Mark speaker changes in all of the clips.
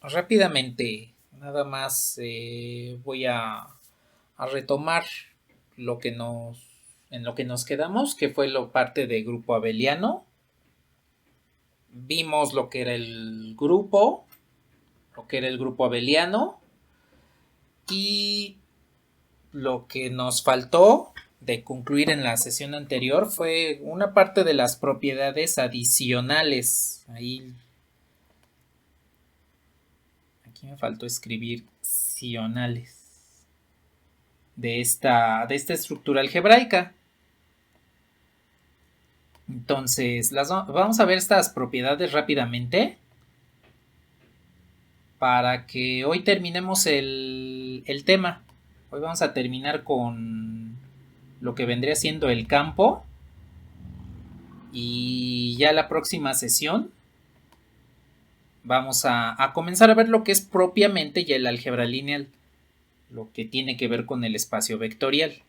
Speaker 1: Rápidamente, nada más voy a retomar lo que en lo que nos quedamos, que fue lo parte de grupo abeliano. Vimos lo que era el grupo abeliano y lo que nos faltó de concluir en la sesión anterior fue una parte de las propiedades adicionales. Ahí, aquí me faltó escribir sionales de esta estructura algebraica. Entonces, vamos a ver estas propiedades rápidamente para que hoy terminemos el tema. Hoy vamos a terminar con lo que vendría siendo el campo y ya la próxima sesión vamos a comenzar a ver lo que es propiamente ya el álgebra lineal, lo que tiene que ver con el espacio vectorial,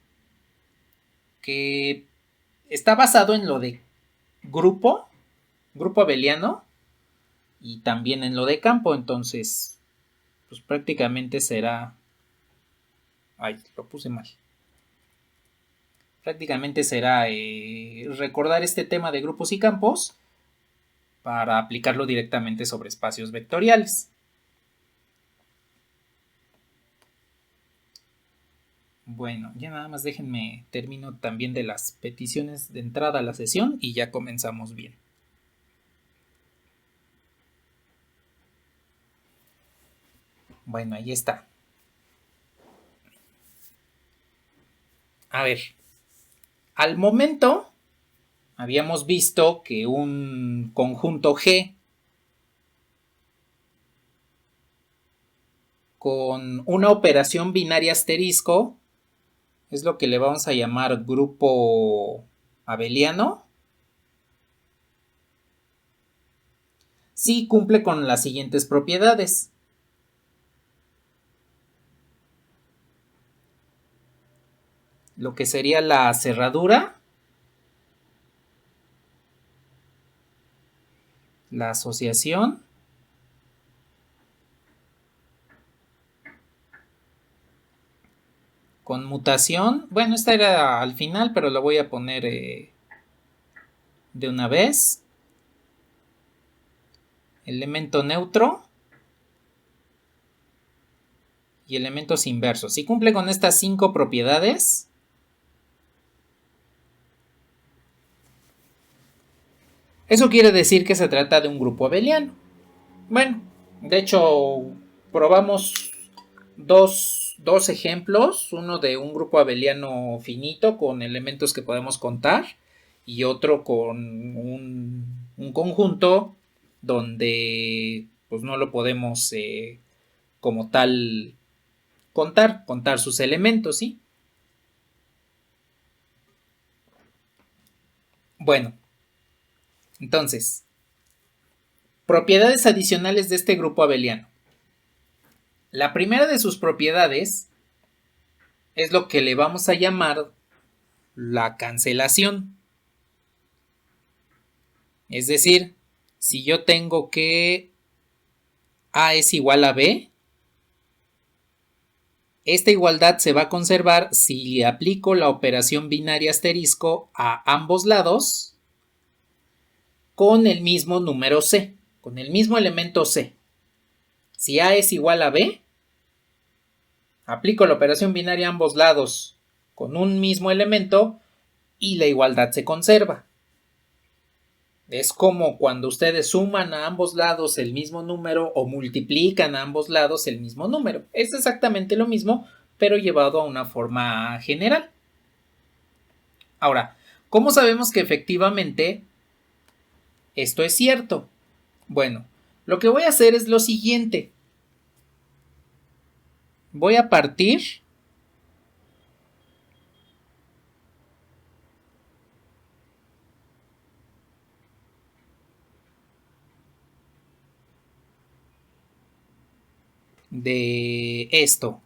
Speaker 1: que está basado en lo de grupo abeliano y también en lo de campo. Entonces pues prácticamente será, ay, lo puse mal, prácticamente será recordar este tema de grupos y campos para aplicarlo directamente sobre espacios vectoriales. Bueno, ya nada más déjenme termino también de las peticiones de entrada a la sesión y ya comenzamos bien. Bueno, ahí está. A ver, al momento habíamos visto que un conjunto G con una operación binaria asterisco es lo que le vamos a llamar grupo abeliano. Sí cumple con las siguientes propiedades. Lo que sería la cerradura, la asociación, conmutación. Bueno, esta era al final, pero la voy a poner de una vez. Elemento neutro y elementos inversos. Si cumple con estas 5 propiedades, eso quiere decir que se trata de un grupo abeliano. Bueno, de hecho, probamos dos ejemplos, uno de un grupo abeliano finito con elementos que podemos contar y otro con un conjunto donde pues no lo podemos como tal contar sus elementos, ¿sí? Bueno, entonces, propiedades adicionales de este grupo abeliano. La primera de sus propiedades es lo que le vamos a llamar la cancelación. Es decir, si yo tengo que A es igual a B, esta igualdad se va a conservar si le aplico la operación binaria asterisco a ambos lados con el mismo número C, con el mismo elemento C. Si A es igual a B, aplico la operación binaria a ambos lados con un mismo elemento y la igualdad se conserva. Es como cuando ustedes suman a ambos lados el mismo número o multiplican a ambos lados el mismo número. Es exactamente lo mismo, pero llevado a una forma general. Ahora, ¿cómo sabemos que efectivamente esto es cierto? Bueno, lo que voy a hacer es lo siguiente. Voy a partir de esto.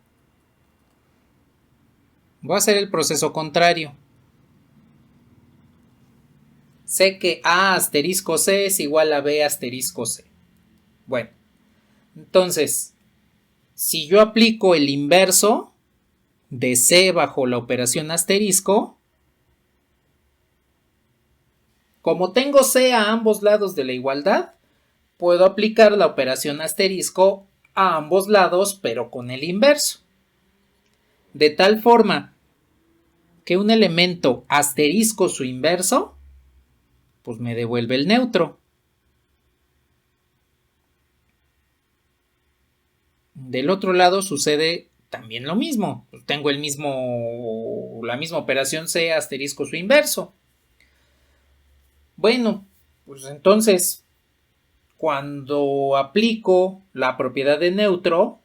Speaker 1: Voy a hacer el proceso contrario. Sé que A asterisco C es igual a B asterisco C. Bueno, Entonces, si yo aplico el inverso de C bajo la operación asterisco, como tengo C a ambos lados de la igualdad, puedo aplicar la operación asterisco a ambos lados, pero con el inverso. De tal forma que un elemento asterisco su inverso, pues me devuelve el neutro. Del otro lado sucede también lo mismo. Tengo la misma operación C asterisco su inverso. Bueno, pues entonces, cuando aplico la propiedad de neutro,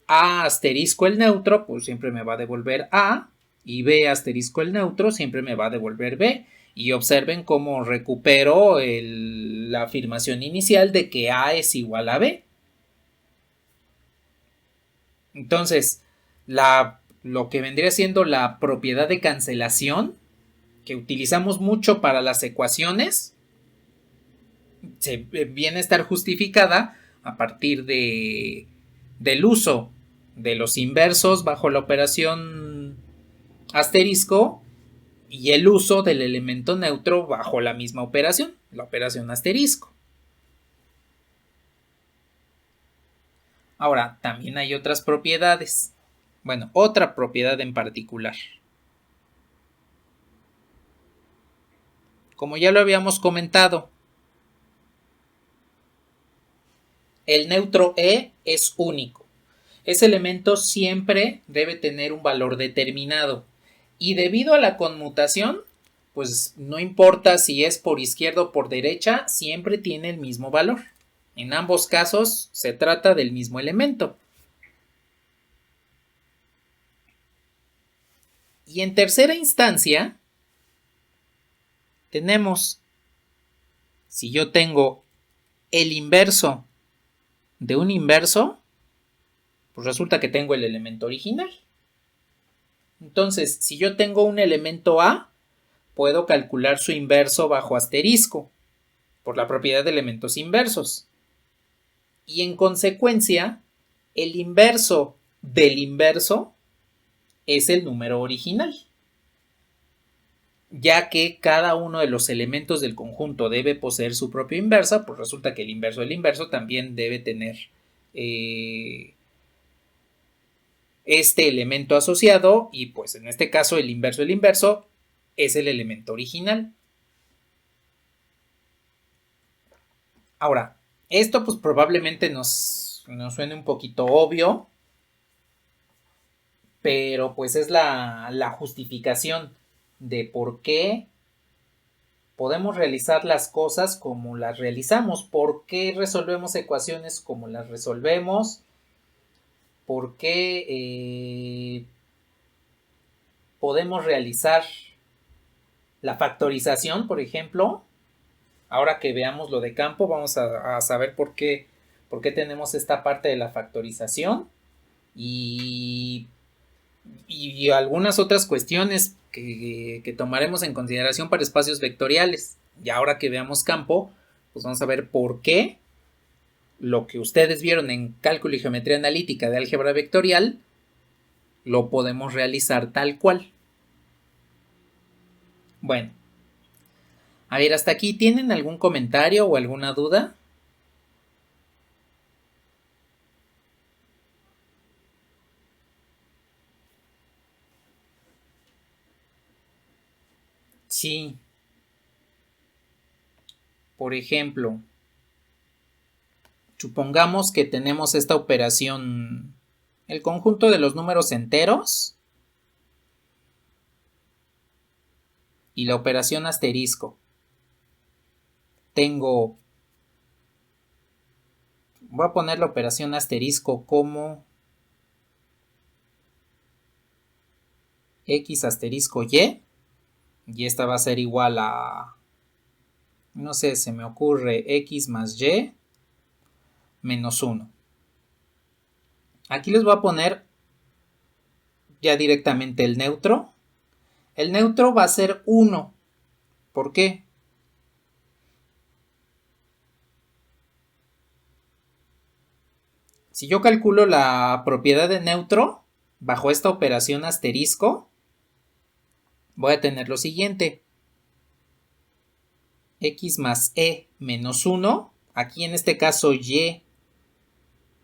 Speaker 1: A asterisco el neutro, pues siempre me va a devolver A, y B asterisco el neutro siempre me va a devolver B. Y observen cómo recupero la afirmación inicial de que A es igual a B. Entonces, lo que vendría siendo la propiedad de cancelación, que utilizamos mucho para las ecuaciones, viene a estar justificada a partir del uso de los inversos bajo la operación asterisco y el uso del elemento neutro bajo la misma operación, la operación asterisco. Ahora, también hay otras propiedades. Bueno, otra propiedad en particular. Como ya lo habíamos comentado, el neutro E es único. Ese elemento siempre debe tener un valor determinado. Y debido a la conmutación, pues no importa si es por izquierda o por derecha, siempre tiene el mismo valor. En ambos casos se trata del mismo elemento. Y en tercera instancia, tenemos, si yo tengo el inverso de un inverso, pues resulta que tengo el elemento original. Entonces, si yo tengo un elemento A, puedo calcular su inverso bajo asterisco, por la propiedad de elementos inversos. Y en consecuencia, el inverso del inverso es el número original. Ya que cada uno de los elementos del conjunto debe poseer su propio inverso, pues resulta que el inverso del inverso también debe tener este elemento asociado, y pues en este caso el inverso del inverso es el elemento original. Ahora, esto pues probablemente nos suene un poquito obvio, pero pues es la justificación de por qué podemos realizar las cosas como las realizamos, por qué resolvemos ecuaciones como las resolvemos, por qué podemos realizar la factorización, por ejemplo. Ahora que veamos lo de campo, vamos a saber por qué tenemos esta parte de la factorización y algunas otras cuestiones que tomaremos en consideración para espacios vectoriales. Y ahora que veamos campo, pues vamos a ver por qué lo que ustedes vieron en cálculo y geometría analítica de álgebra vectorial lo podemos realizar tal cual. Bueno, a ver, hasta aquí, ¿tienen algún comentario o alguna duda? Sí. Por ejemplo, supongamos que tenemos esta operación, el conjunto de los números enteros y la operación asterisco. Voy a poner la operación asterisco como x asterisco y esta va a ser igual a, no sé, se me ocurre x más y menos 1. Aquí les voy a poner ya directamente el neutro. El neutro va a ser 1. ¿Por qué? Si yo calculo la propiedad de neutro bajo esta operación asterisco, voy a tener lo siguiente. X más E menos 1. Aquí en este caso Y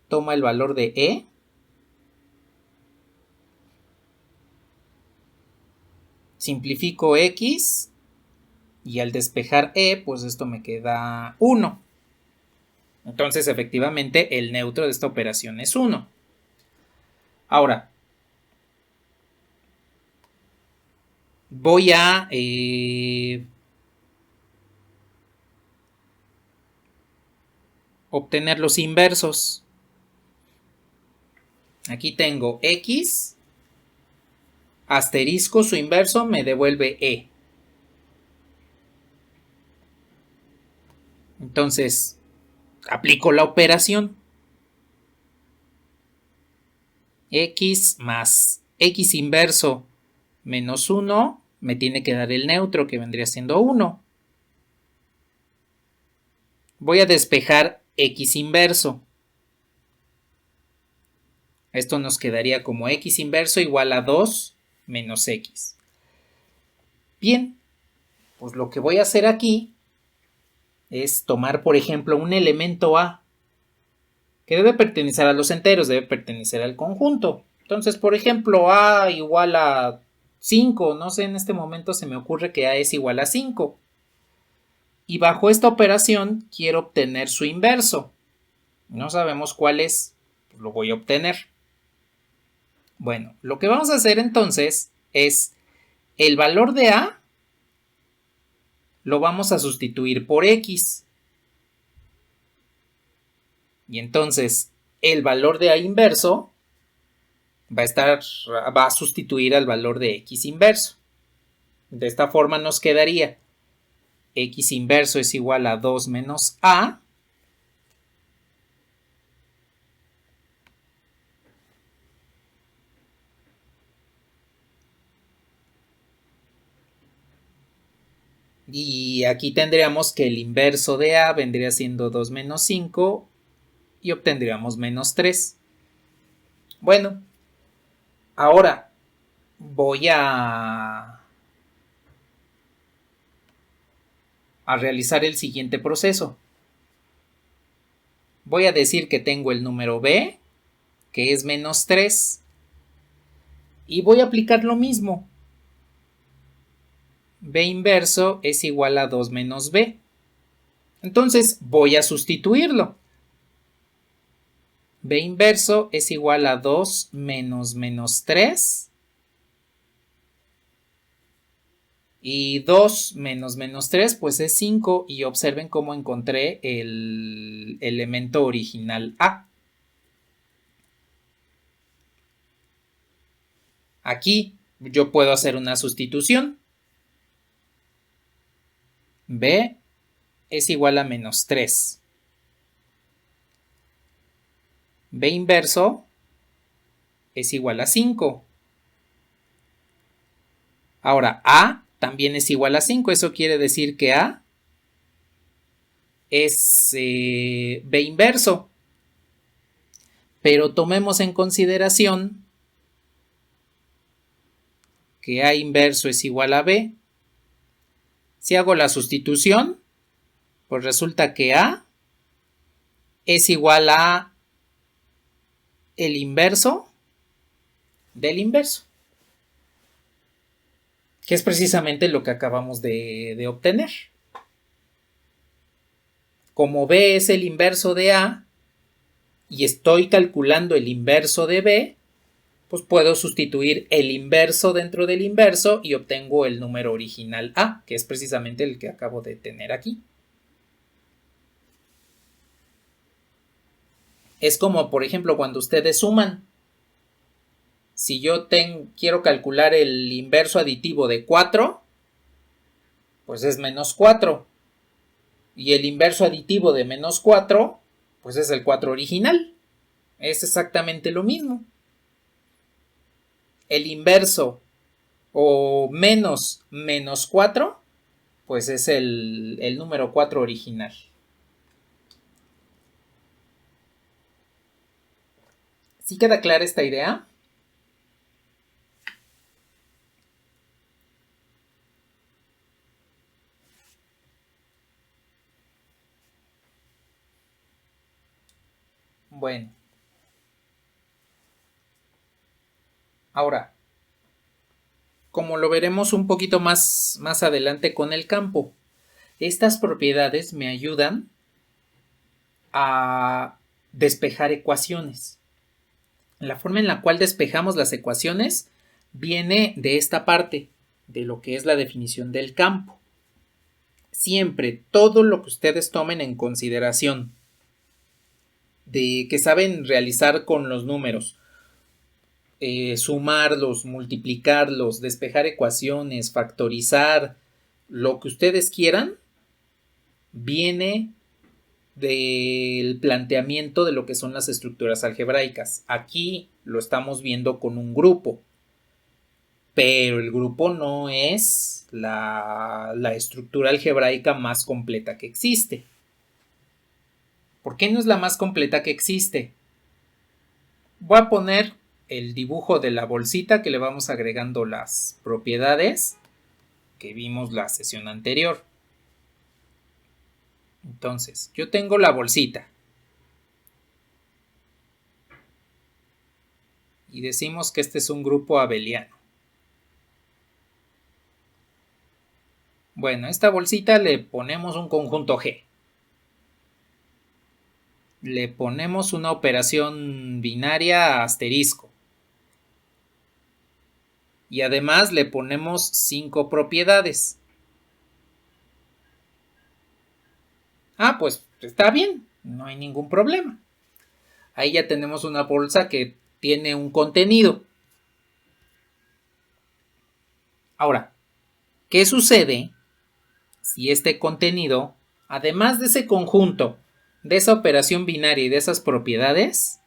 Speaker 1: toma el valor de E. Simplifico X. Y al despejar E, pues esto me queda 1. Entonces, efectivamente, el neutro de esta operación es 1. Ahora, voy a obtener los inversos. Aquí tengo X, asterisco, su inverso me devuelve E. Entonces, aplico la operación. X más X inverso menos 1 me tiene que dar el neutro, que vendría siendo 1. Voy a despejar X inverso. Esto nos quedaría como X inverso igual a 2 menos X. Bien, pues lo que voy a hacer aquí es tomar, por ejemplo, un elemento A, que debe pertenecer a los enteros, debe pertenecer al conjunto. Entonces, por ejemplo, A igual a 5, no sé, en este momento se me ocurre que A es igual a 5. Y bajo esta operación quiero obtener su inverso. No sabemos cuál es, pues lo voy a obtener. Bueno, lo que vamos a hacer entonces es el valor de A lo vamos a sustituir por X. Y entonces el valor de A inverso va a sustituir al valor de X inverso. De esta forma nos quedaría X inverso es igual a 2 menos A. Y aquí tendríamos que el inverso de A vendría siendo 2 menos 5 y obtendríamos menos 3. Bueno, ahora voy a realizar el siguiente proceso. Voy a decir que tengo el número B, que es menos 3, y voy a aplicar lo mismo. B inverso es igual a 2 menos B. Entonces voy a sustituirlo. B inverso es igual a 2 menos 3. Y 2 menos 3 pues es 5. Y observen cómo encontré el elemento original A. Aquí yo puedo hacer una sustitución. B es igual a menos 3. B inverso es igual a 5. Ahora, A también es igual a 5. Eso quiere decir que A es B inverso. Pero tomemos en consideración que A inverso es igual a B. Si hago la sustitución, pues resulta que A es igual a el inverso del inverso, que es precisamente lo que acabamos de obtener. Como B es el inverso de A y estoy calculando el inverso de B, pues puedo sustituir el inverso dentro del inverso y obtengo el número original A, que es precisamente el que acabo de tener aquí. Es como, por ejemplo, cuando ustedes suman. Si yo quiero calcular el inverso aditivo de 4, pues es menos 4. Y el inverso aditivo de menos 4, pues es el 4 original. Es exactamente lo mismo. El inverso o menos 4, pues es el número 4 original. ¿Sí queda clara esta idea? Bueno, ahora, como lo veremos un poquito más adelante con el campo, estas propiedades me ayudan a despejar ecuaciones. La forma en la cual despejamos las ecuaciones viene de esta parte, de lo que es la definición del campo. Siempre, todo lo que ustedes tomen en consideración, de que saben realizar con los números, sumarlos, multiplicarlos, despejar ecuaciones, factorizar, lo que ustedes quieran, viene del planteamiento de lo que son las estructuras algebraicas. Aquí lo estamos viendo con un grupo, pero el grupo no es la estructura algebraica más completa que existe. ¿Por qué no es la más completa que existe? Voy a poner el dibujo de la bolsita que le vamos agregando las propiedades que vimos la sesión anterior. Entonces, yo tengo la bolsita. Y decimos que este es un grupo abeliano. Bueno, a esta bolsita le ponemos un conjunto G. Le ponemos una operación binaria asterisco. Y además le ponemos 5 propiedades. Ah, pues está bien, no hay ningún problema. Ahí ya tenemos una bolsa que tiene un contenido. Ahora, ¿qué sucede si este contenido, además de ese conjunto, de esa operación binaria y de esas propiedades,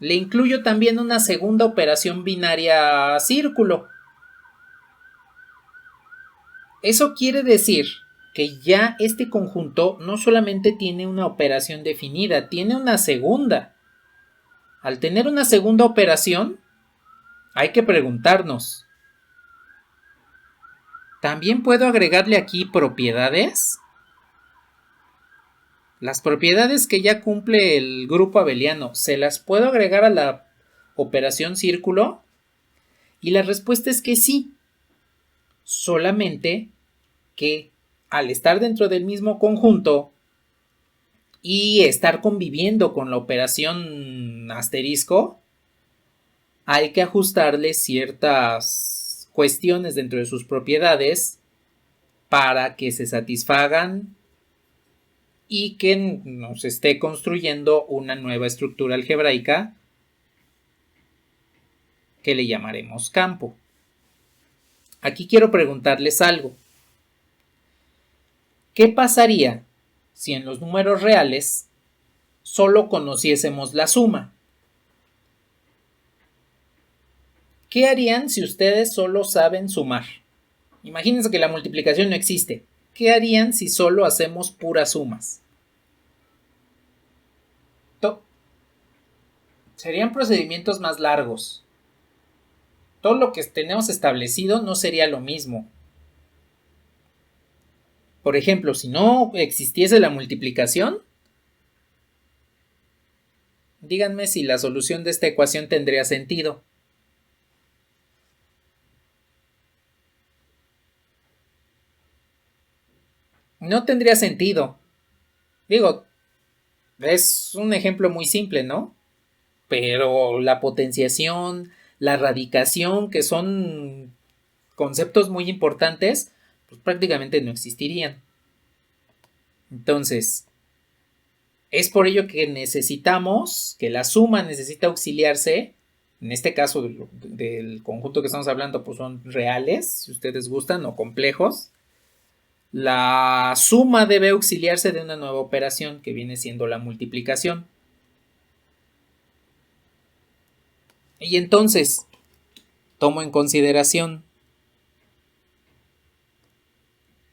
Speaker 1: le incluyo también una segunda operación binaria círculo? Eso quiere decir que ya este conjunto no solamente tiene una operación definida, tiene una segunda. Al tener una segunda operación, hay que preguntarnos, ¿también puedo agregarle aquí propiedades? Las propiedades que ya cumple el grupo abeliano, ¿se las puedo agregar a la operación círculo? Y la respuesta es que sí, solamente que al estar dentro del mismo conjunto y estar conviviendo con la operación asterisco, hay que ajustarle ciertas cuestiones dentro de sus propiedades para que se satisfagan y que nos esté construyendo una nueva estructura algebraica que le llamaremos campo. Aquí quiero preguntarles algo. ¿Qué pasaría si en los números reales solo conociésemos la suma? ¿Qué harían si ustedes solo saben sumar? Imagínense que la multiplicación no existe. ¿Qué harían si solo hacemos puras sumas? Serían procedimientos más largos. Todo lo que tenemos establecido no sería lo mismo. Por ejemplo, si no existiese la multiplicación, díganme si la solución de esta ecuación tendría sentido. No tendría sentido. Digo, es un ejemplo muy simple, ¿no? Pero la potenciación, la radicación, que son conceptos muy importantes, pues prácticamente no existirían. Entonces, es por ello que necesitamos, que la suma necesita auxiliarse, en este caso del conjunto que estamos hablando, pues son reales, si ustedes gustan, o complejos. La suma debe auxiliarse de una nueva operación que viene siendo la multiplicación. Y entonces, tomo en consideración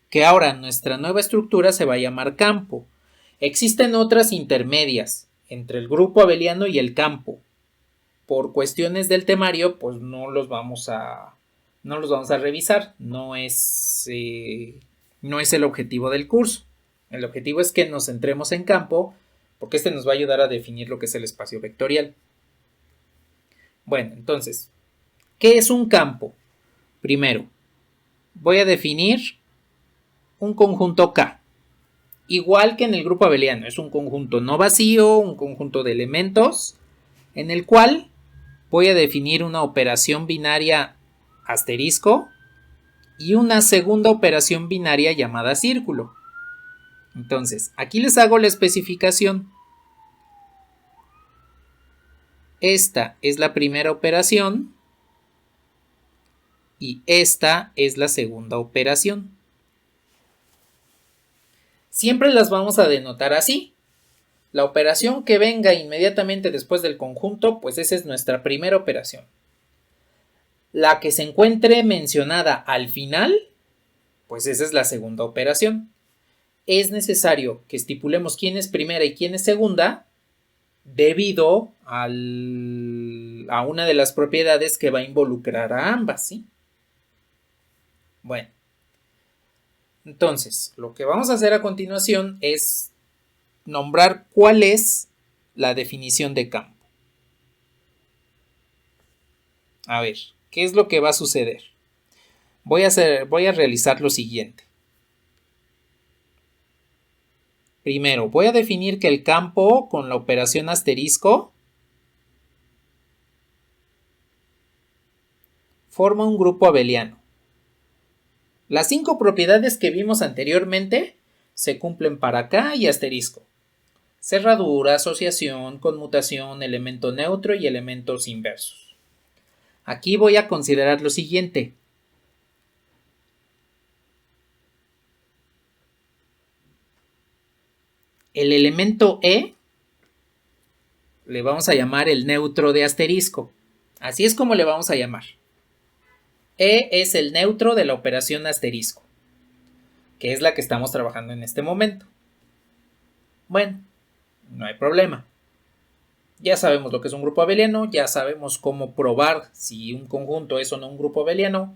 Speaker 1: que ahora nuestra nueva estructura se va a llamar campo. Existen otras intermedias entre el grupo abeliano y el campo. Por cuestiones del temario, pues no los vamos a revisar. No es el objetivo del curso. El objetivo es que nos centremos en campo, porque este nos va a ayudar a definir lo que es el espacio vectorial. Bueno, entonces, ¿qué es un campo? Primero, voy a definir un conjunto K. Igual que en el grupo abeliano, es un conjunto no vacío, un conjunto de elementos, en el cual voy a definir una operación binaria asterisco y una segunda operación binaria llamada círculo. Entonces, aquí les hago la especificación. Esta es la primera operación y esta es la segunda operación. Siempre las vamos a denotar así. La operación que venga inmediatamente después del conjunto, pues esa es nuestra primera operación. La que se encuentre mencionada al final, pues esa es la segunda operación. Es necesario que estipulemos quién es primera y quién es segunda debido a una de las propiedades que va a involucrar a ambas, ¿sí? Bueno, entonces, lo que vamos a hacer a continuación es nombrar cuál es la definición de campo. A ver, ¿qué es lo que va a suceder? Voy a realizar lo siguiente. Primero, voy a definir que el campo con la operación asterisco forma un grupo abeliano. Las 5 propiedades que vimos anteriormente se cumplen para K y asterisco. Cerradura, asociación, conmutación, elemento neutro y elementos inversos. Aquí voy a considerar lo siguiente. El elemento E le vamos a llamar el neutro de asterisco. Así es como le vamos a llamar. E es el neutro de la operación asterisco, que es la que estamos trabajando en este momento. Bueno, no hay problema. Ya sabemos lo que es un grupo abeliano, ya sabemos cómo probar si un conjunto es o no un grupo abeliano,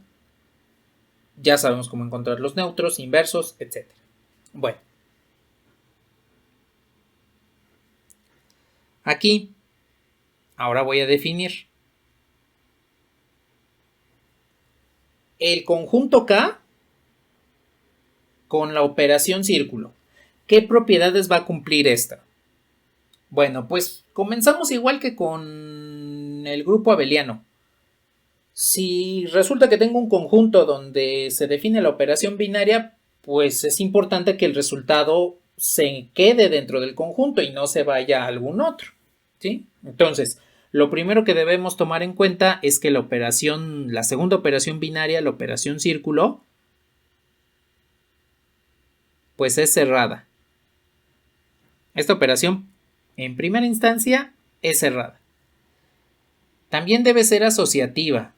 Speaker 1: ya sabemos cómo encontrar los neutros, inversos, etc. Bueno, aquí ahora voy a definir el conjunto K con la operación círculo. ¿Qué propiedades va a cumplir esta? Bueno, pues comenzamos igual que con el grupo abeliano. Si resulta que tengo un conjunto donde se define la operación binaria, pues es importante que el resultado se quede dentro del conjunto y no se vaya a algún otro, ¿sí? Entonces, lo primero que debemos tomar en cuenta es que la segunda operación binaria, la operación círculo, pues es cerrada. Esta operación, en primera instancia, es cerrada. También debe ser asociativa.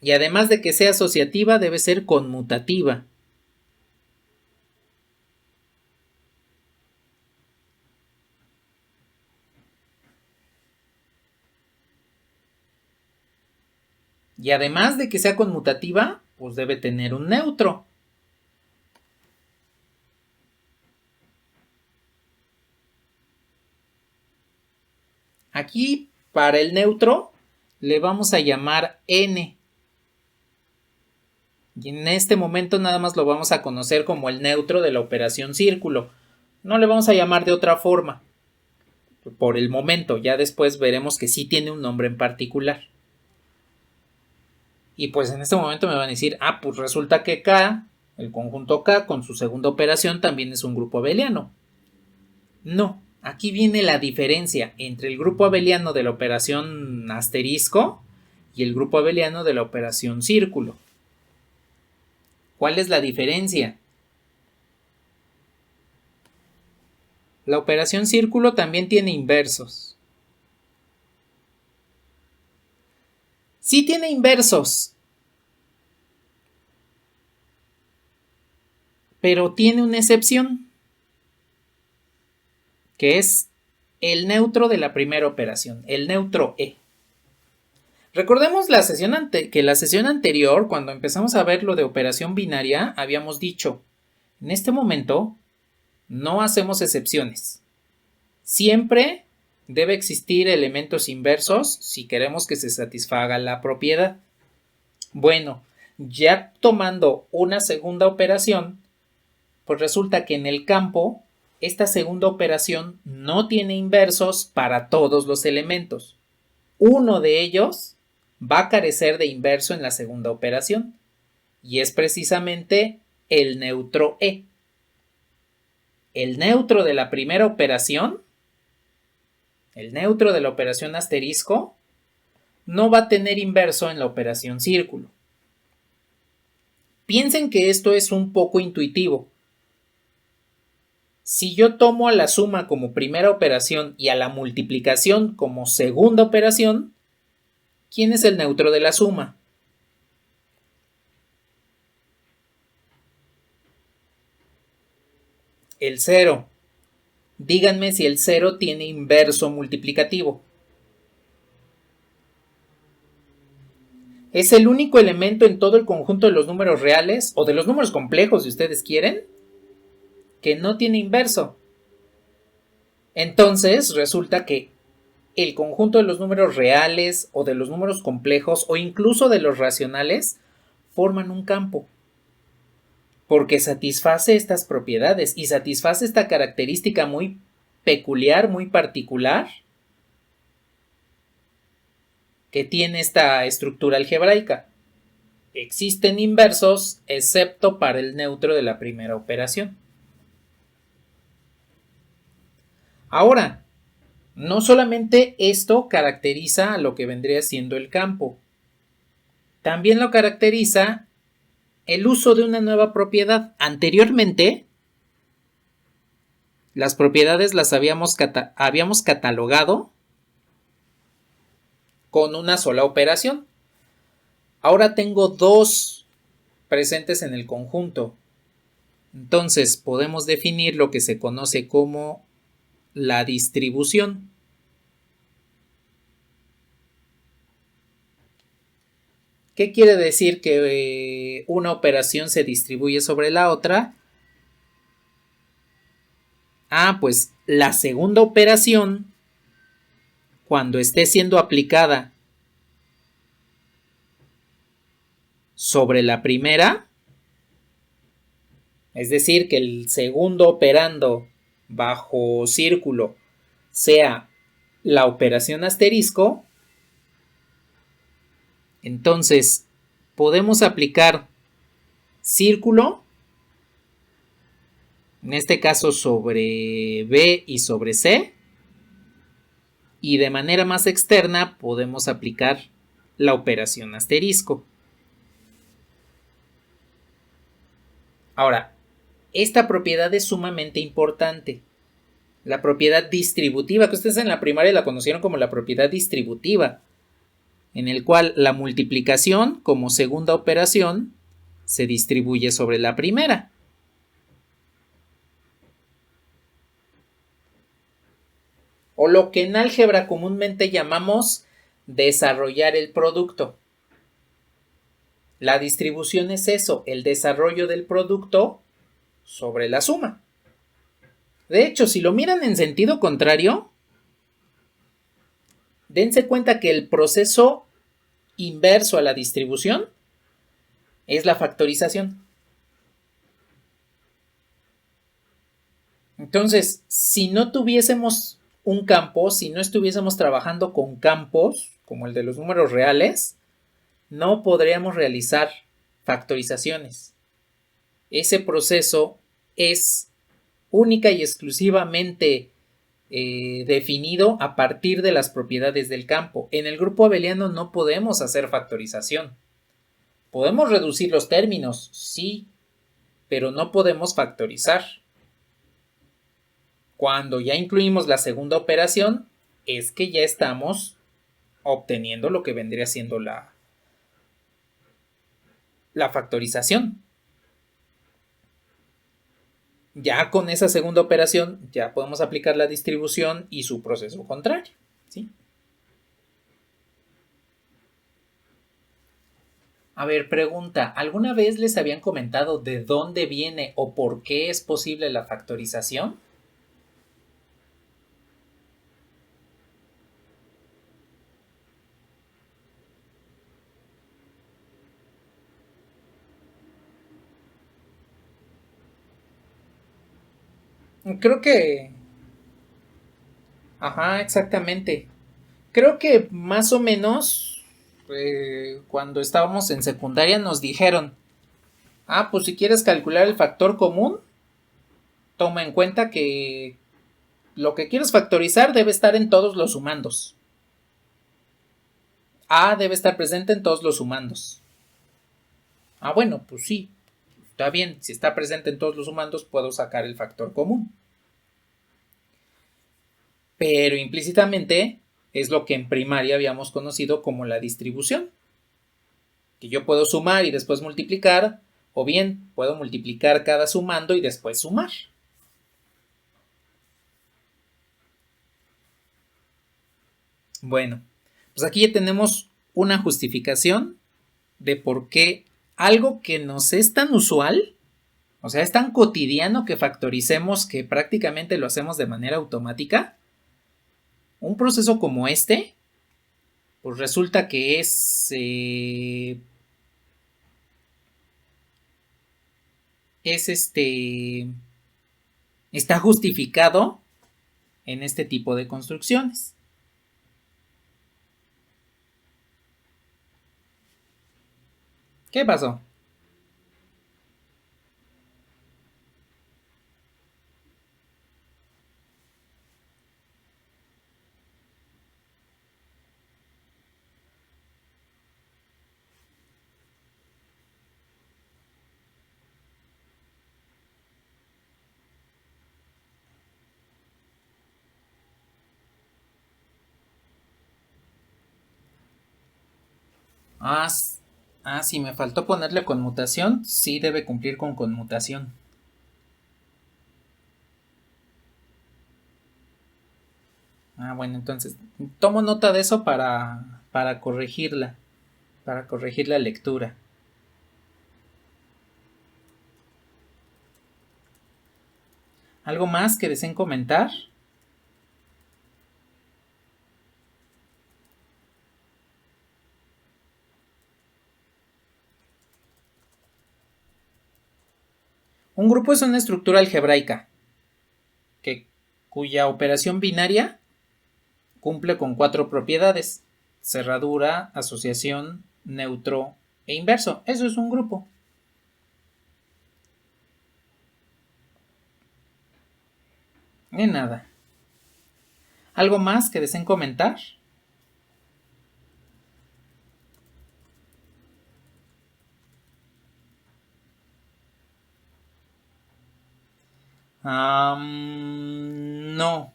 Speaker 1: Y además de que sea asociativa, debe ser conmutativa. Y además de que sea conmutativa, pues debe tener un neutro. Aquí, para el neutro, le vamos a llamar n. Y en este momento nada más lo vamos a conocer como el neutro de la operación círculo. No le vamos a llamar de otra forma. Por el momento, ya después veremos que sí tiene un nombre en particular. Y pues en este momento me van a decir, pues resulta que K, el conjunto K con su segunda operación también es un grupo abeliano. No, aquí viene la diferencia entre el grupo abeliano de la operación asterisco y el grupo abeliano de la operación círculo. ¿Cuál es la diferencia? La operación círculo también tiene inversos. Sí tiene inversos, pero tiene una excepción, que es el neutro de la primera operación, el neutro E. Recordemos que la sesión anterior, cuando empezamos a ver lo de operación binaria, habíamos dicho, en este momento no hacemos excepciones. Siempre debe existir elementos inversos si queremos que se satisfaga la propiedad. Bueno, ya tomando una segunda operación, pues resulta que en el campo esta segunda operación no tiene inversos para todos los elementos. Uno de ellos va a carecer de inverso en la segunda operación y es precisamente el neutro E. El neutro de la primera operación, el neutro de la operación asterisco, no va a tener inverso en la operación círculo. Piensen que esto es un poco intuitivo. Si yo tomo a la suma como primera operación y a la multiplicación como segunda operación, ¿quién es el neutro de la suma? El 0. Díganme si el 0 tiene inverso multiplicativo. Es el único elemento en todo el conjunto de los números reales, o de los números complejos si ustedes quieren, que no tiene inverso. Entonces resulta que el conjunto de los números reales o de los números complejos o incluso de los racionales forman un campo, porque satisface estas propiedades y satisface esta característica muy peculiar, muy particular que tiene esta estructura algebraica. Existen inversos excepto para el neutro de la primera operación. Ahora, no solamente esto caracteriza a lo que vendría siendo el campo, también lo caracteriza el uso de una nueva propiedad. Anteriormente, las propiedades las habíamos catalogado con una sola operación. Ahora tengo dos presentes en el conjunto. Entonces podemos definir lo que se conoce como la distribución. ¿Qué quiere decir que una operación se distribuye sobre la otra? Pues la segunda operación, cuando esté siendo aplicada sobre la primera, es decir, que el segundo operando bajo círculo sea la operación asterisco, entonces podemos aplicar círculo, en este caso sobre B y sobre C, y de manera más externa podemos aplicar la operación asterisco. Ahora, esta propiedad es sumamente importante. La propiedad distributiva, que ustedes en la primaria la conocieron como la propiedad distributiva, en el cual la multiplicación como segunda operación se distribuye sobre la primera. O lo que en álgebra comúnmente llamamos desarrollar el producto. La distribución es eso, el desarrollo del producto sobre la suma. De hecho, si lo miran en sentido contrario, dense cuenta que el proceso inverso a la distribución es la factorización. Entonces, si no tuviésemos un campo, si no estuviésemos trabajando con campos, como el de los números reales, no podríamos realizar factorizaciones. Ese proceso es única y exclusivamente definido a partir de las propiedades del campo. En el grupo abeliano no podemos hacer factorización. Podemos reducir los términos, sí, pero no podemos factorizar. Cuando ya incluimos la segunda operación, es que ya estamos obteniendo lo que vendría siendo la factorización. Ya con esa segunda operación ya podemos aplicar la distribución y su proceso contrario, ¿sí? A ver, pregunta, ¿alguna vez les habían comentado de dónde viene o por qué es posible la factorización? Creo que... Ajá, exactamente. Creo que más o menos cuando estábamos en secundaria nos dijeron, ah, pues si quieres calcular el factor común, toma en cuenta que lo que quieres factorizar debe estar en todos los sumandos. A debe estar presente en todos los sumandos. Ah, bueno, pues sí, está bien, si está presente en todos los sumandos puedo sacar el factor común. Pero implícitamente es lo que en primaria habíamos conocido como la distribución. Que yo puedo sumar y después multiplicar, o bien puedo multiplicar cada sumando y después sumar. Bueno, pues aquí ya tenemos una justificación de por qué algo que nos es tan usual, o sea, es tan cotidiano que factoricemos que prácticamente lo hacemos de manera automática, un proceso como este, pues resulta que está justificado en este tipo de construcciones. ¿Qué pasó? Ah, sí, me faltó ponerle conmutación. Sí debe cumplir con conmutación. Ah, bueno, entonces tomo nota de eso para corregirla, para corregir la lectura. ¿Algo más que deseen comentar? Un grupo es una estructura algebraica que, cuya operación binaria cumple con 4 propiedades: cerradura, asociación, neutro e inverso. Eso es un grupo. De nada. ¿Algo más que deseen comentar? No.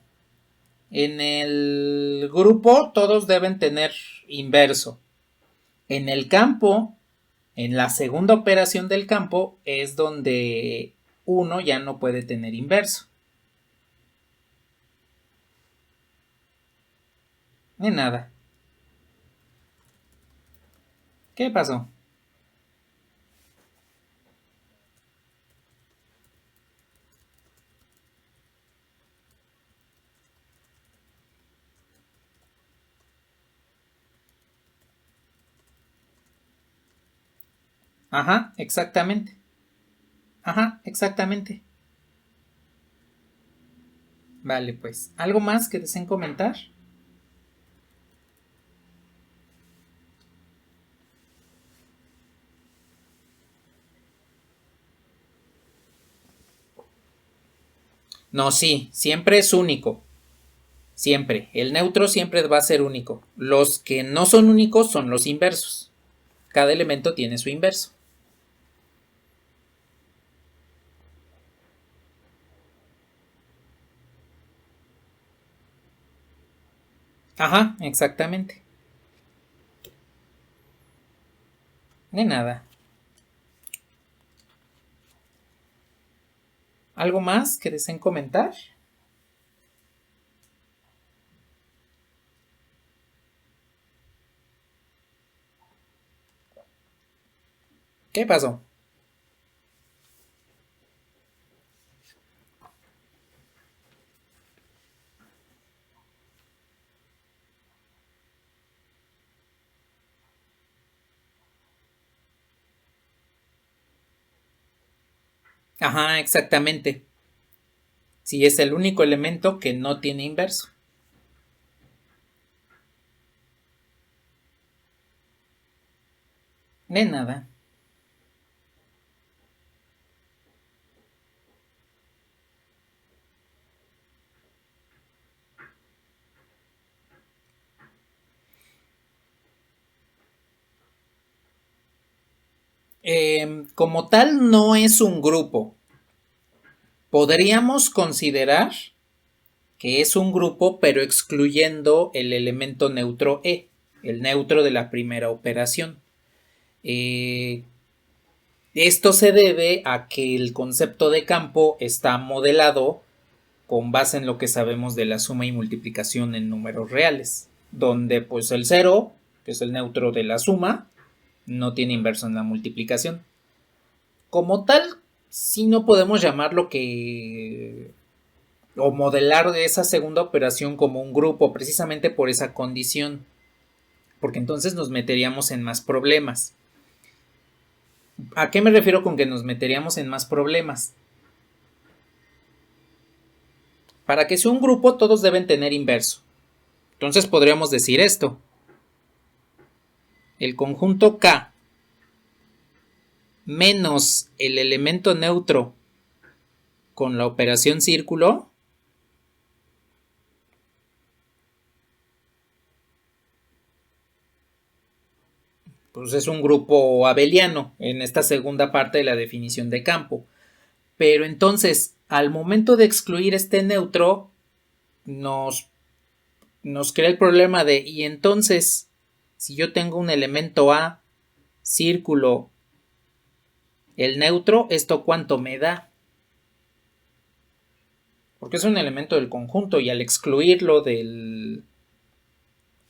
Speaker 1: En el grupo todos deben tener inverso. En el campo, en la segunda operación del campo, es donde uno ya no puede tener inverso. De nada. ¿Qué pasó? Ajá, exactamente. Ajá, exactamente. Vale, pues. ¿Algo más que deseen comentar? No, sí, siempre es único. Siempre. El neutro siempre va a ser único. Los que no son únicos son los inversos. Cada elemento tiene su inverso. Ajá, exactamente. De nada. ¿Algo más que deseen comentar? ¿Qué pasó? Ajá, exactamente. Si es el único elemento que no tiene inverso. De nada. Como tal, no es un grupo. Podríamos considerar que es un grupo, pero excluyendo el elemento neutro E, el neutro de la primera operación. Eh, Esto se debe a que el concepto de campo está modelado con base en lo que sabemos de la suma y multiplicación en números reales, donde pues el cero, que es el neutro de la suma, no tiene inverso en la multiplicación. Como tal, sí no podemos llamarlo que o modelar esa segunda operación como un grupo precisamente por esa condición, porque entonces nos meteríamos en más problemas. ¿A qué me refiero con que nos meteríamos en más problemas? Para que sea un grupo todos deben tener inverso. Entonces podríamos decir esto. El conjunto K menos el elemento neutro con la operación círculo pues es un grupo abeliano en esta segunda parte de la definición de campo. Pero entonces, al momento de excluir este neutro, nos crea el problema de, y entonces, si yo tengo un elemento A, círculo, el neutro, ¿esto cuánto me da? Porque es un elemento del conjunto y al excluirlo de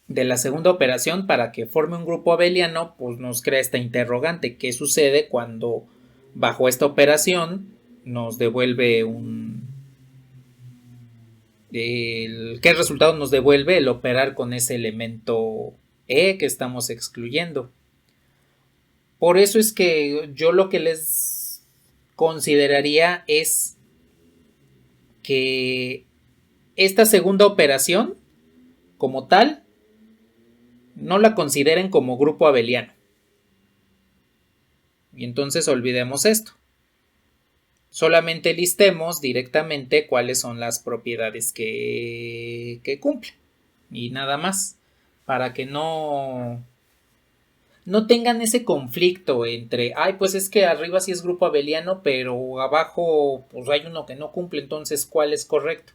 Speaker 1: la segunda operación para que forme un grupo abeliano, pues nos crea esta interrogante. ¿Qué sucede cuando bajo esta operación nos devuelve ¿qué resultado nos devuelve el operar con ese elemento E que estamos excluyendo? Por eso es que yo lo que les consideraría es que esta segunda operación, como tal, no la consideren como grupo abeliano. Y entonces olvidemos esto. Solamente listemos directamente cuáles son las propiedades que cumple. Y nada más. Para que no tengan ese conflicto entre, ay, pues es que arriba sí es grupo abeliano, pero abajo pues hay uno que no cumple, entonces ¿cuál es correcto?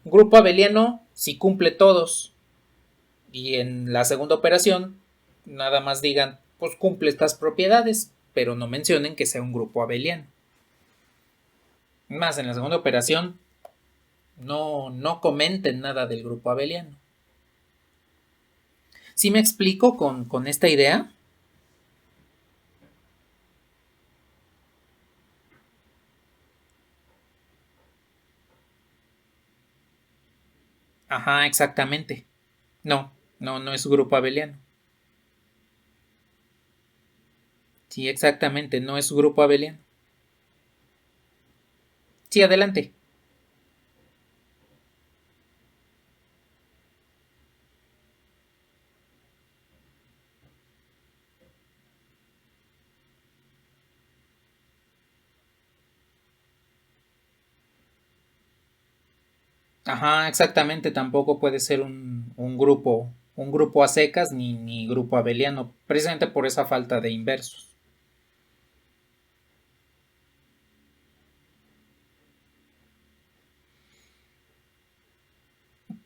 Speaker 1: Grupo abeliano si cumple todos. Y en la segunda operación, nada más digan, pues cumple estas propiedades, pero no mencionen que sea un grupo abeliano. Más en la segunda operación, no comenten nada del grupo abeliano. ¿Sí me explico con esta idea? Ajá, exactamente. No es grupo abeliano. Sí, exactamente, no es grupo abeliano. Sí, adelante. Ajá, exactamente, tampoco puede ser un grupo a secas ni grupo abeliano, precisamente por esa falta de inversos.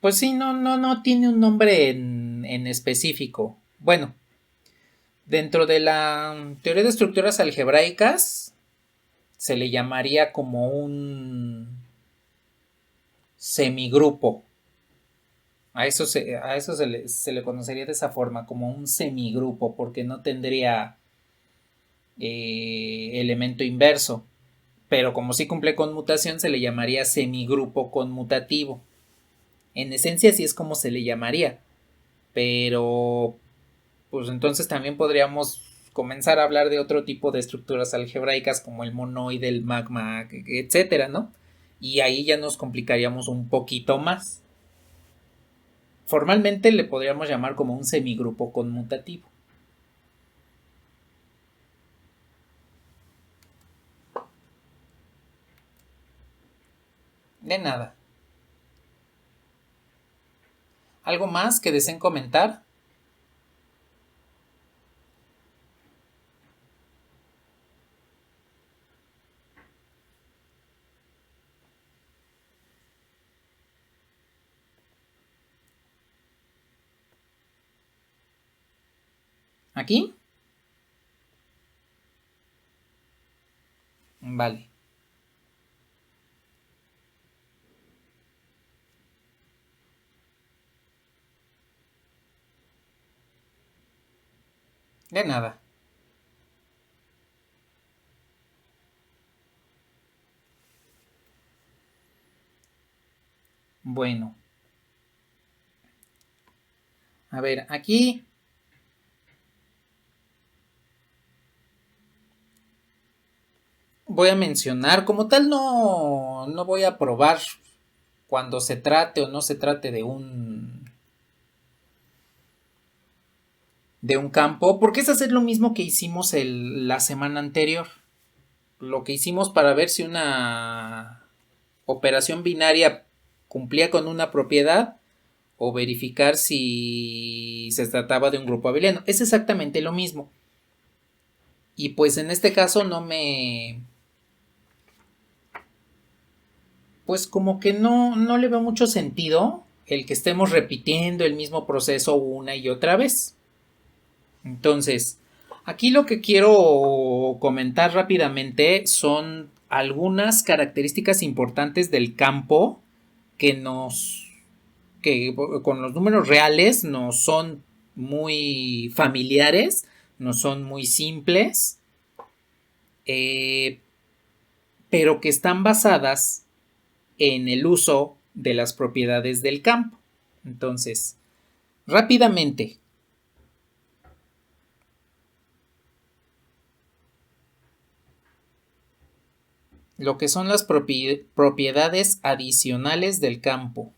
Speaker 1: Pues sí, no tiene un nombre en específico. Bueno, dentro de la teoría de estructuras algebraicas se le llamaría como un semigrupo. A eso se le conocería de esa forma, como un semigrupo, porque no tendría elemento inverso. Pero como sí cumple conmutación, se le llamaría semigrupo conmutativo. En esencia sí es como se le llamaría. Pero pues entonces también podríamos comenzar a hablar de otro tipo de estructuras algebraicas como el monoide, el magma, etcétera, ¿no? Y ahí ya nos complicaríamos un poquito más. Formalmente le podríamos llamar como un semigrupo conmutativo. De nada. ¿Algo más que deseen comentar? ¿Aquí? Vale. De nada. Bueno. A ver, aquí voy a mencionar, como tal no voy a probar cuando se trate o no se trate de un campo, porque es hacer lo mismo que hicimos la semana anterior. Lo que hicimos para ver si una operación binaria cumplía con una propiedad o verificar si se trataba de un grupo abeliano. Es exactamente lo mismo. Y pues en este caso pues como que no le veo mucho sentido el que estemos repitiendo el mismo proceso una y otra vez. Entonces, aquí lo que quiero comentar rápidamente son algunas características importantes del campo que que con los números reales nos son muy familiares, no son muy simples, eh, pero que están basadas en el uso de las propiedades del campo. Entonces, rápidamente, lo que son las propiedades adicionales del campo.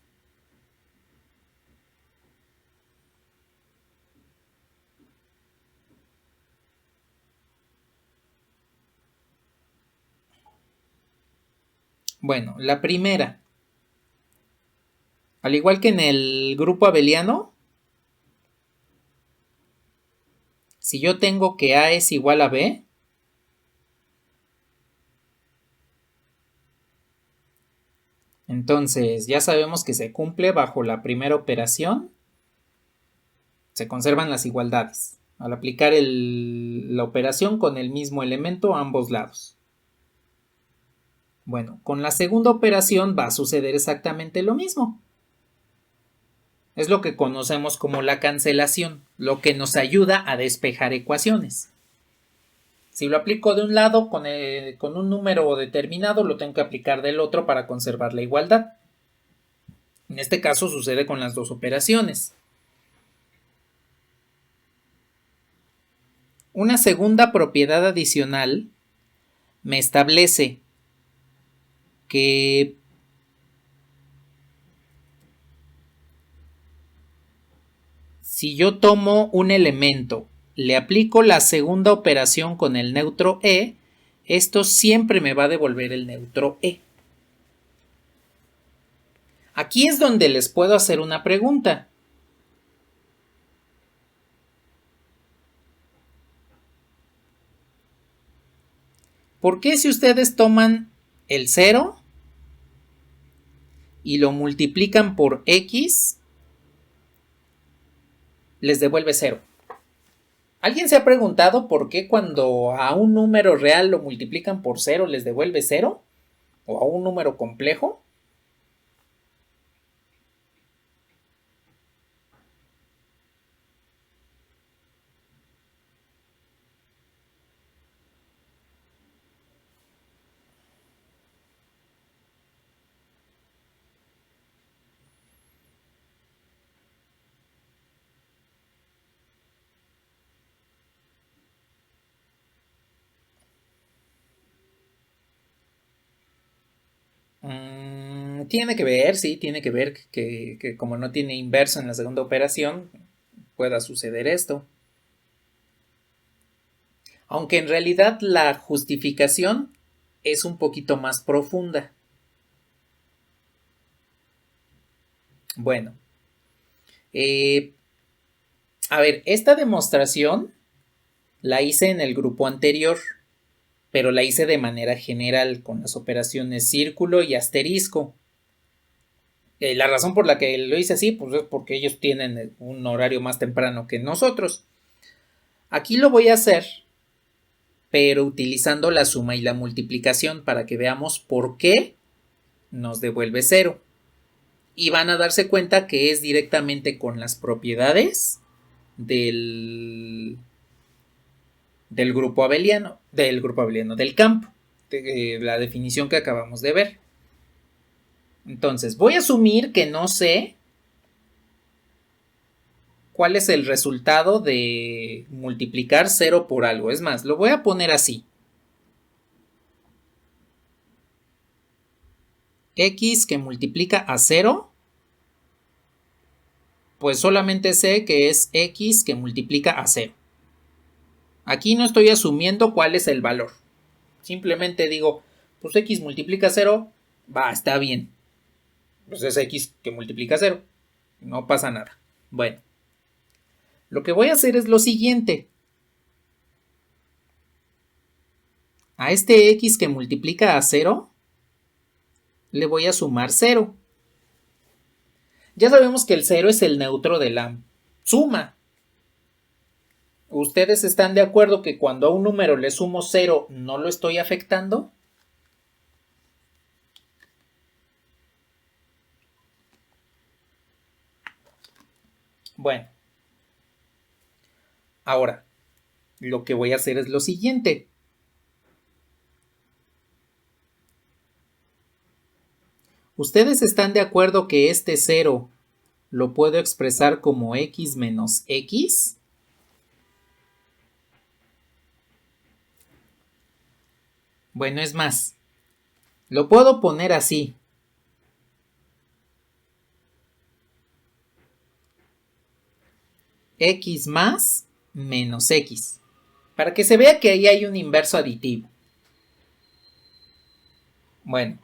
Speaker 1: Bueno, la primera, al igual que en el grupo abeliano, si yo tengo que A es igual a B, entonces ya sabemos que se cumple bajo la primera operación, se conservan las igualdades, al aplicar la operación con el mismo elemento a ambos lados. Bueno, con la segunda operación va a suceder exactamente lo mismo. Es lo que conocemos como la cancelación, lo que nos ayuda a despejar ecuaciones. Si lo aplico de un lado con un número determinado, lo tengo que aplicar del otro para conservar la igualdad. En este caso sucede con las dos operaciones. Una segunda propiedad adicional me establece que si yo tomo un elemento, le aplico la segunda operación con el neutro E, esto siempre me va a devolver el neutro E. Aquí es donde les puedo hacer una pregunta. ¿Por qué si ustedes toman el 0 y lo multiplican por X, les devuelve 0? ¿Alguien se ha preguntado por qué cuando a un número real lo multiplican por cero les devuelve cero? ¿O a un número complejo? Tiene que ver, sí, tiene que ver que como no tiene inverso en la segunda operación, pueda suceder esto. Aunque en realidad la justificación es un poquito más profunda. Bueno, eh, a ver, esta demostración la hice en el grupo anterior, pero la hice de manera general con las operaciones círculo y asterisco. La razón por la que lo hice así, pues es porque ellos tienen un horario más temprano que nosotros. Aquí lo voy a hacer, pero utilizando la suma y la multiplicación para que veamos por qué nos devuelve cero. Y van a darse cuenta que es directamente con las propiedades del, del campo, de la definición que acabamos de ver. Entonces, voy a asumir que no sé cuál es el resultado de multiplicar 0 por algo. Es más, lo voy a poner así. X que multiplica a 0, pues solamente sé que es X que multiplica a 0. Aquí no estoy asumiendo cuál es el valor. Simplemente digo, pues X multiplica 0, va, está bien. Pues es X que multiplica 0. No pasa nada. Bueno, lo que voy a hacer es lo siguiente. A este X que multiplica a 0, le voy a sumar 0. Ya sabemos que el 0 es el neutro de la suma. ¿Ustedes están de acuerdo que cuando a un número le sumo 0 no lo estoy afectando? Bueno, ahora, lo que voy a hacer es lo siguiente. ¿Ustedes están de acuerdo que este 0 lo puedo expresar como x menos x? Bueno, es más, lo puedo poner así. X más menos x. Para que se vea que ahí hay un inverso aditivo. Bueno,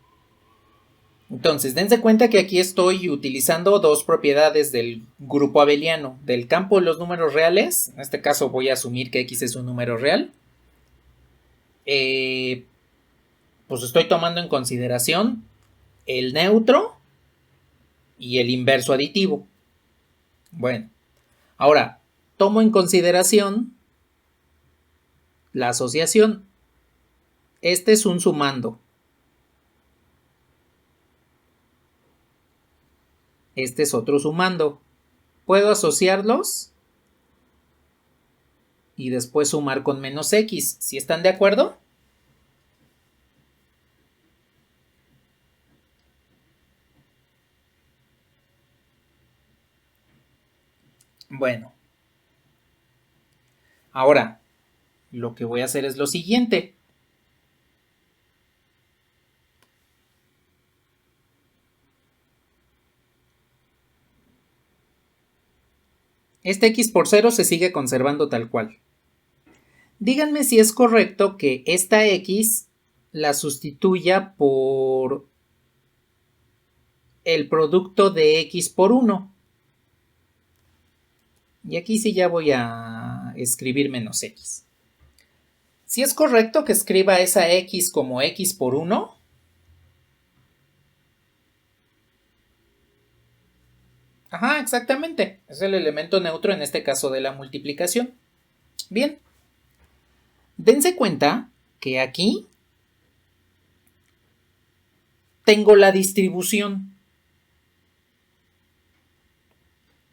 Speaker 1: entonces dense cuenta que aquí estoy utilizando dos propiedades del grupo abeliano, del campo de los números reales. En este caso voy a asumir que x es un número real. Pues estoy tomando en consideración el neutro y el inverso aditivo. Bueno, ahora tomo en consideración la asociación. Este es un sumando. Este es otro sumando. Puedo asociarlos y después sumar con menos x. ¿Sí están de acuerdo? Bueno. Ahora, lo que voy a hacer es lo siguiente. Este x por 0 se sigue conservando tal cual. Díganme si es correcto que esta x la sustituya por el producto de x por 1. Y aquí sí ya voy a escribir menos x. Si es correcto que escriba esa x como x por 1. Ajá, exactamente. Es el elemento neutro en este caso de la multiplicación. Bien, dense cuenta que aquí tengo la distribución.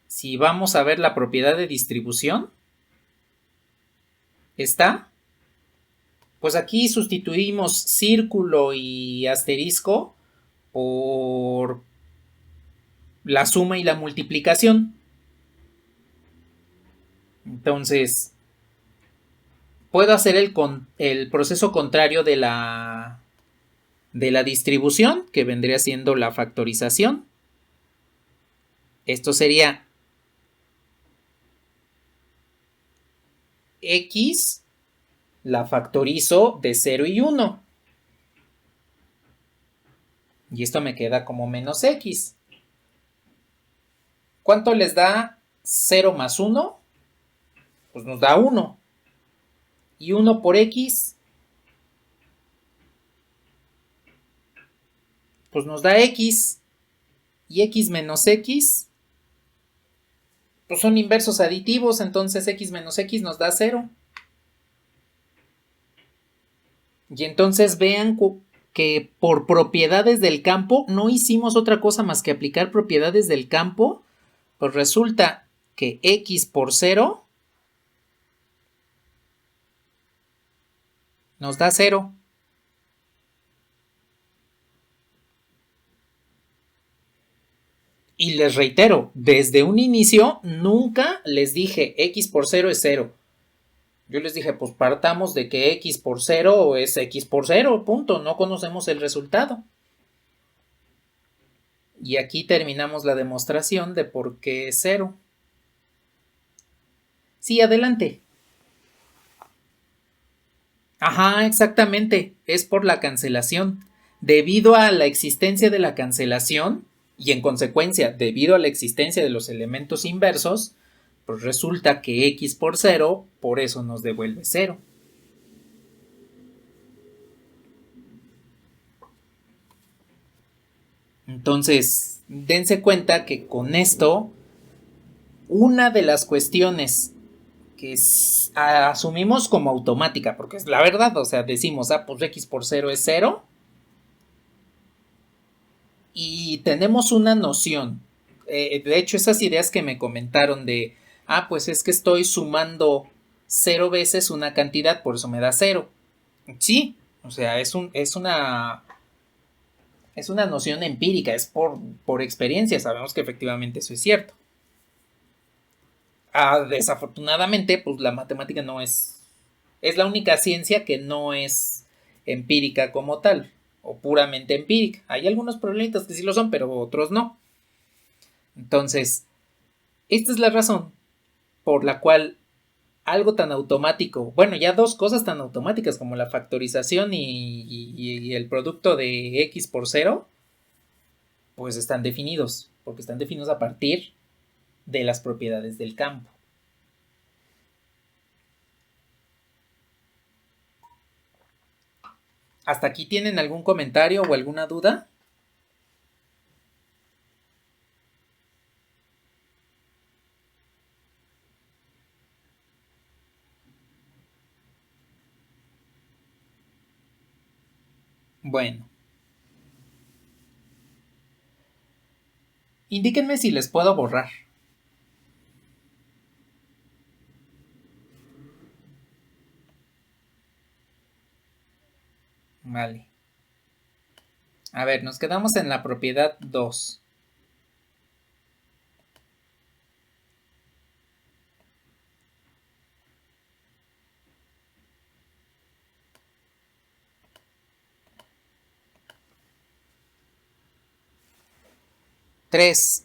Speaker 1: Si vamos a ver la propiedad de distribución, está, pues aquí sustituimos círculo y asterisco por la suma y la multiplicación. Entonces, puedo hacer el proceso contrario de la distribución, que vendría siendo la factorización. Esto sería x, la factorizo de 0 y 1. Y esto me queda como menos x. ¿Cuánto les da 0 más 1? Pues nos da 1. Y 1 por x, pues nos da x. Y x menos x, pues son inversos aditivos, entonces x menos x nos da 0. Y entonces vean que por propiedades del campo no hicimos otra cosa más que aplicar propiedades del campo. Pues resulta que x por 0 nos da 0. Y les reitero, desde un inicio nunca les dije x por 0 es 0. Yo les dije, pues partamos de que x por 0 es x por 0, punto. No conocemos el resultado. Y aquí terminamos la demostración de por qué es 0. Sí, adelante. Ajá, exactamente. Es por la cancelación. Debido a la existencia de la cancelación, y en consecuencia, debido a la existencia de los elementos inversos, pues resulta que x por 0, por eso nos devuelve 0. Entonces, dense cuenta que con esto, una de las cuestiones que asumimos como automática, porque es la verdad, o sea, decimos, pues x por 0 es 0, y tenemos una noción. De hecho, esas ideas que me comentaron de, pues es que estoy sumando 0 veces una cantidad, por eso me da 0. Sí, o sea, es una noción empírica, es por experiencia, sabemos que efectivamente eso es cierto. Desafortunadamente, pues la matemática no es la única ciencia que no es empírica como tal, o puramente empírica. Hay algunos problemitas que sí lo son, pero otros no. Entonces, esta es la razón por la cual algo tan automático, bueno, ya dos cosas tan automáticas como la factorización y el producto de x por 0, pues están definidos, porque están definidos a partir de las propiedades del campo. ¿Hasta aquí tienen algún comentario o alguna duda? Bueno. Indíquenme si les puedo borrar. Vale. A ver, nos quedamos en la propiedad 2. Tres.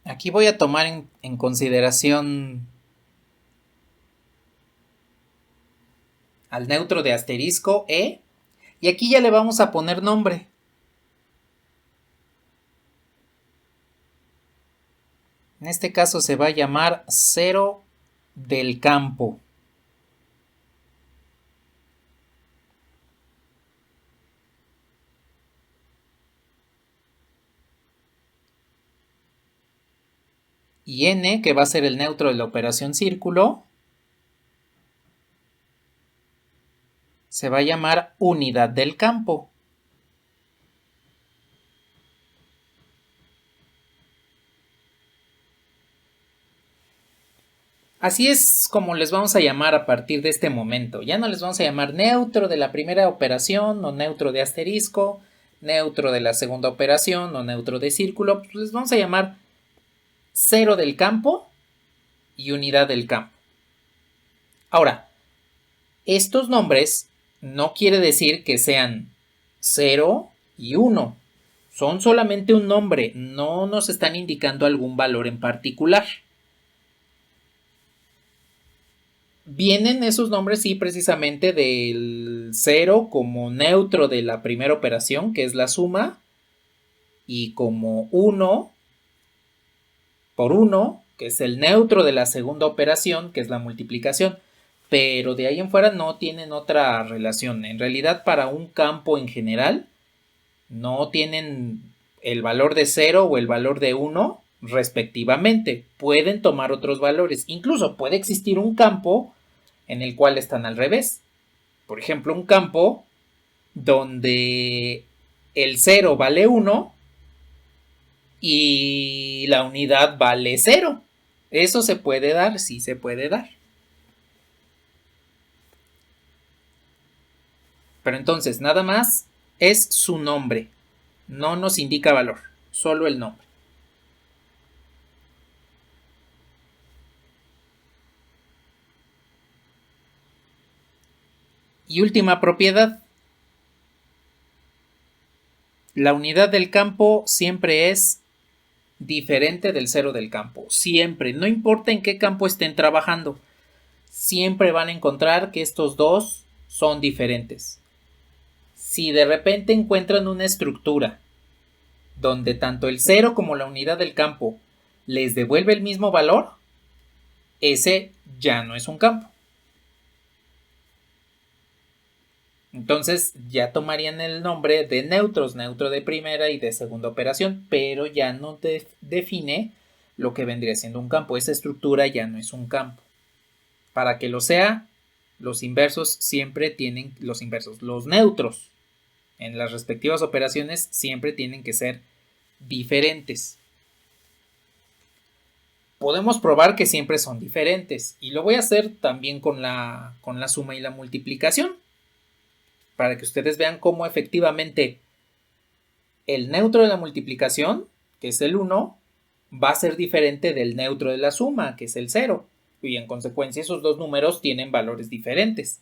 Speaker 1: Aquí voy a tomar en consideración al neutro de asterisco e, y aquí ya le vamos a poner nombre. En este caso se va a llamar 0 del campo. Y n, que va a ser el neutro de la operación círculo, se va a llamar unidad del campo. Así es como les vamos a llamar a partir de este momento. Ya no les vamos a llamar neutro de la primera operación o neutro de asterisco, neutro de la segunda operación o neutro de círculo. Pues les vamos a llamar cero del campo y unidad del campo. Ahora, estos nombres no quiere decir que sean 0 y 1. Son solamente un nombre, no nos están indicando algún valor en particular. Vienen esos nombres, sí, precisamente del 0 como neutro de la primera operación, que es la suma, y como 1 por 1, que es el neutro de la segunda operación, que es la multiplicación. Pero de ahí en fuera no tienen otra relación. En realidad, para un campo en general, no tienen el valor de 0 o el valor de 1 respectivamente. Pueden tomar otros valores. Incluso puede existir un campo en el cual están al revés. Por ejemplo, un campo donde el 0 vale 1 y la unidad vale 0. Eso se puede dar, sí se puede dar. Pero entonces, nada más es su nombre. No nos indica valor, solo el nombre. Y última propiedad. La unidad del campo siempre es diferente del cero del campo. Siempre. No importa en qué campo estén trabajando. Siempre van a encontrar que estos dos son diferentes. Si de repente encuentran una estructura donde tanto el cero como la unidad del campo les devuelve el mismo valor, ese ya no es un campo. Entonces ya tomarían el nombre de neutros, neutro de primera y de segunda operación, pero ya no define lo que vendría siendo un campo. Esa estructura ya no es un campo. Para que lo sea, los inversos siempre tienen los inversos. Los neutros en las respectivas operaciones siempre tienen que ser diferentes. Podemos probar que siempre son diferentes y lo voy a hacer también con la suma y la multiplicación, para que ustedes vean cómo efectivamente el neutro de la multiplicación, que es el 1, va a ser diferente del neutro de la suma, que es el 0, y en consecuencia esos dos números tienen valores diferentes.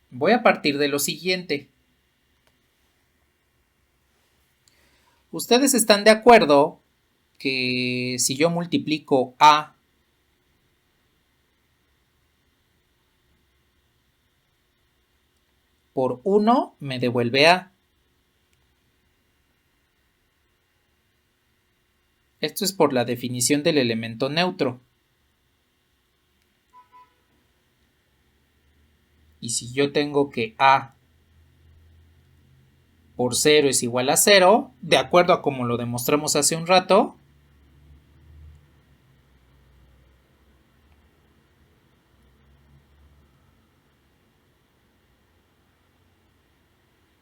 Speaker 1: Voy a partir de lo siguiente. Ustedes están de acuerdo que si yo multiplico A por 1 me devuelve A. Esto es por la definición del elemento neutro. Y si yo tengo que A por 0 es igual a 0, de acuerdo a como lo demostramos hace un rato,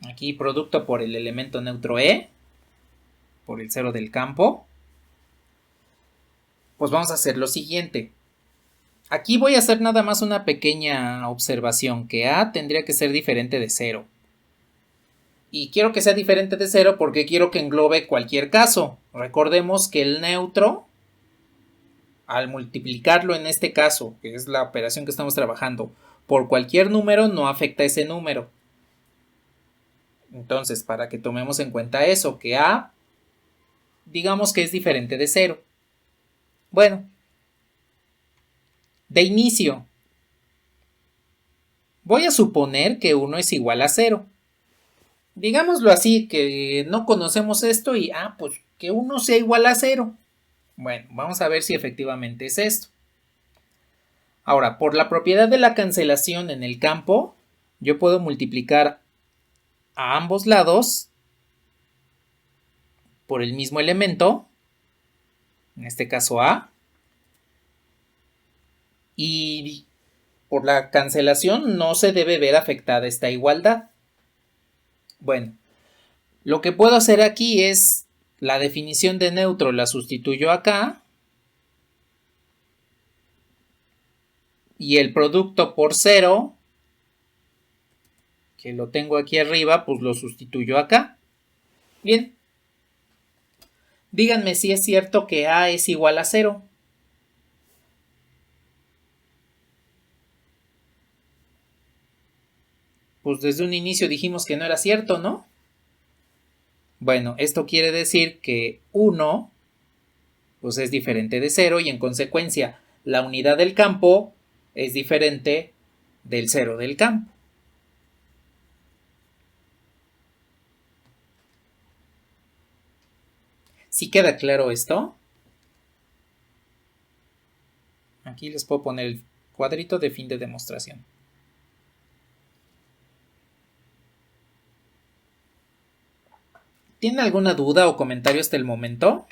Speaker 1: aquí producto por el elemento neutro E, por el 0 del campo, pues vamos a hacer lo siguiente. Aquí voy a hacer nada más una pequeña observación, que A tendría que ser diferente de 0. Y quiero que sea diferente de 0 porque quiero que englobe cualquier caso. Recordemos que el neutro, al multiplicarlo en este caso, que es la operación que estamos trabajando, por cualquier número no afecta a ese número. Entonces, para que tomemos en cuenta eso, que A, digamos que es diferente de 0. Bueno, de inicio, voy a suponer que 1 es igual a 0. Digámoslo así, que no conocemos esto y, pues que 1 sea igual a 0. Bueno, vamos a ver si efectivamente es esto. Ahora, por la propiedad de la cancelación en el campo, yo puedo multiplicar a ambos lados por el mismo elemento, en este caso A, y por la cancelación no se debe ver afectada esta igualdad. Bueno, lo que puedo hacer aquí es la definición de neutro la sustituyo acá y el producto por 0, que lo tengo aquí arriba, pues lo sustituyo acá. Bien. Díganme si es cierto que A es igual a 0. Pues desde un inicio dijimos que no era cierto, ¿no? Bueno, esto quiere decir que 1 pues es diferente de 0 y en consecuencia la unidad del campo es diferente del 0 del campo. ¿Sí queda claro esto? Aquí les puedo poner el cuadrito de fin de demostración. ¿Tienen alguna duda o comentario hasta el momento?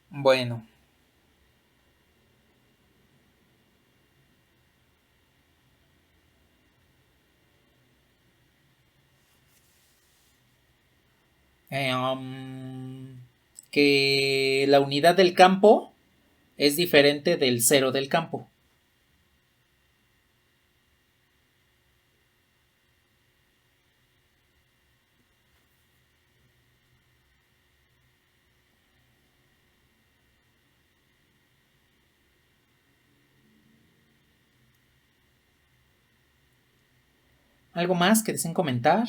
Speaker 1: Bueno. Que la unidad del campo es diferente del 0 del campo. ¿Algo más que deseen comentar?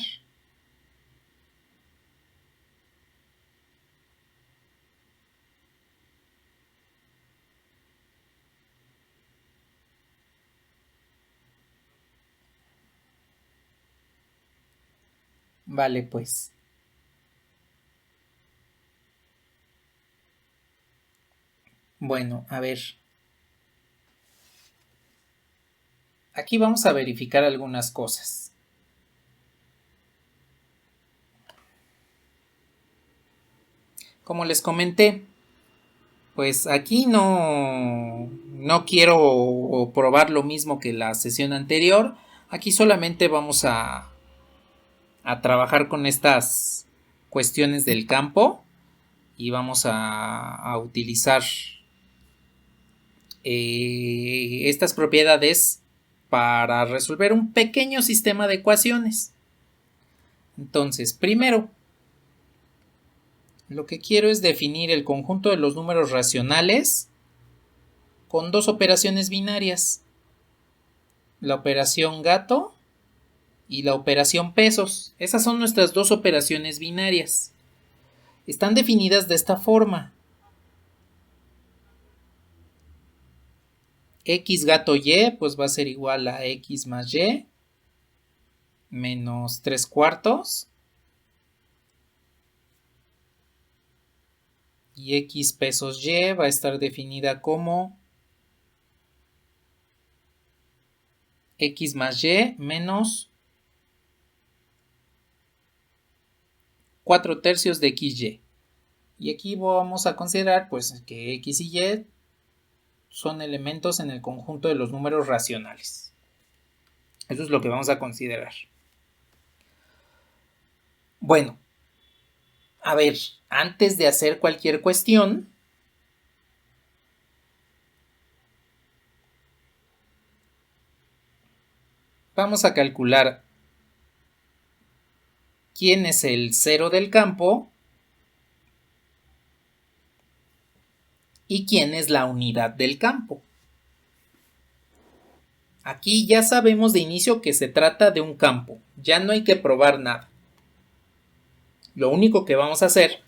Speaker 1: Vale, pues. Bueno, a ver. Aquí vamos a verificar algunas cosas. Como les comenté, pues aquí no quiero probar lo mismo que la sesión anterior. Aquí solamente vamos a trabajar con estas cuestiones del campo y vamos a utilizar estas propiedades para resolver un pequeño sistema de ecuaciones. Entonces, primero, lo que quiero es definir el conjunto de los números racionales con dos operaciones binarias, la operación gato y la operación pesos. Esas son nuestras dos operaciones binarias. Están definidas de esta forma. X gato y pues va a ser igual a x más y menos 3/4 y x pesos y va a estar definida como x más y menos 4/3 de xy. Y aquí vamos a considerar pues que x y y son elementos en el conjunto de los números racionales. Eso es lo que vamos a considerar. Bueno, a ver, antes de hacer cualquier cuestión, vamos a calcular quién es el 0 del campo y quién es la unidad del campo. Aquí ya sabemos de inicio que se trata de un campo, ya no hay que probar nada. Lo único que vamos a hacer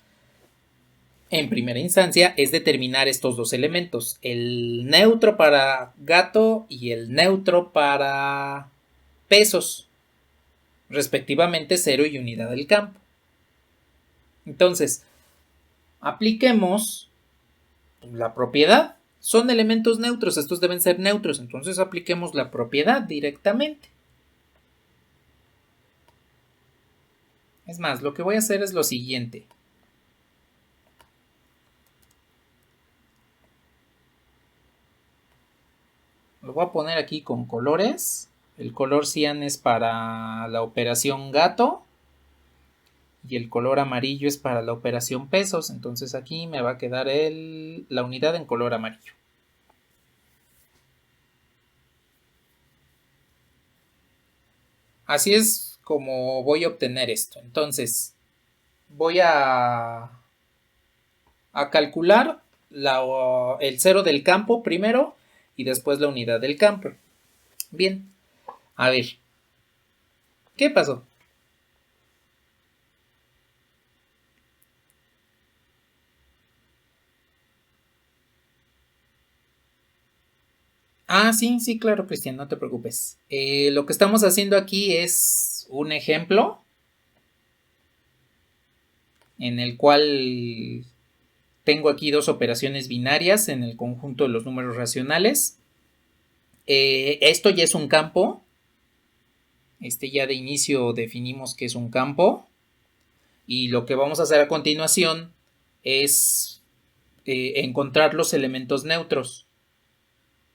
Speaker 1: en primera instancia es determinar estos dos elementos, el neutro para gato y el neutro para pesos, respectivamente 0 y unidad del campo. Entonces, apliquemos La propiedad. Son elementos neutros, estos deben ser neutros, entonces apliquemos la propiedad directamente. Es más, lo que voy a hacer es lo siguiente. Lo voy a poner aquí con colores. El color cian es para la operación gato. Y el color amarillo es para la operación pesos. Entonces aquí me va a quedar la unidad en color amarillo. Así es como voy a obtener esto. Entonces voy a calcular el cero del campo primero y después la unidad del campo. Bien, a ver, ¿qué pasó? Ah, sí, sí, claro, Cristian, no te preocupes. Lo que estamos haciendo aquí es un ejemplo en el cual tengo aquí dos operaciones binarias en el conjunto de los números racionales. Esto ya es un campo. Ya de inicio definimos que es un campo. Y lo que vamos a hacer a continuación es encontrar los elementos neutros.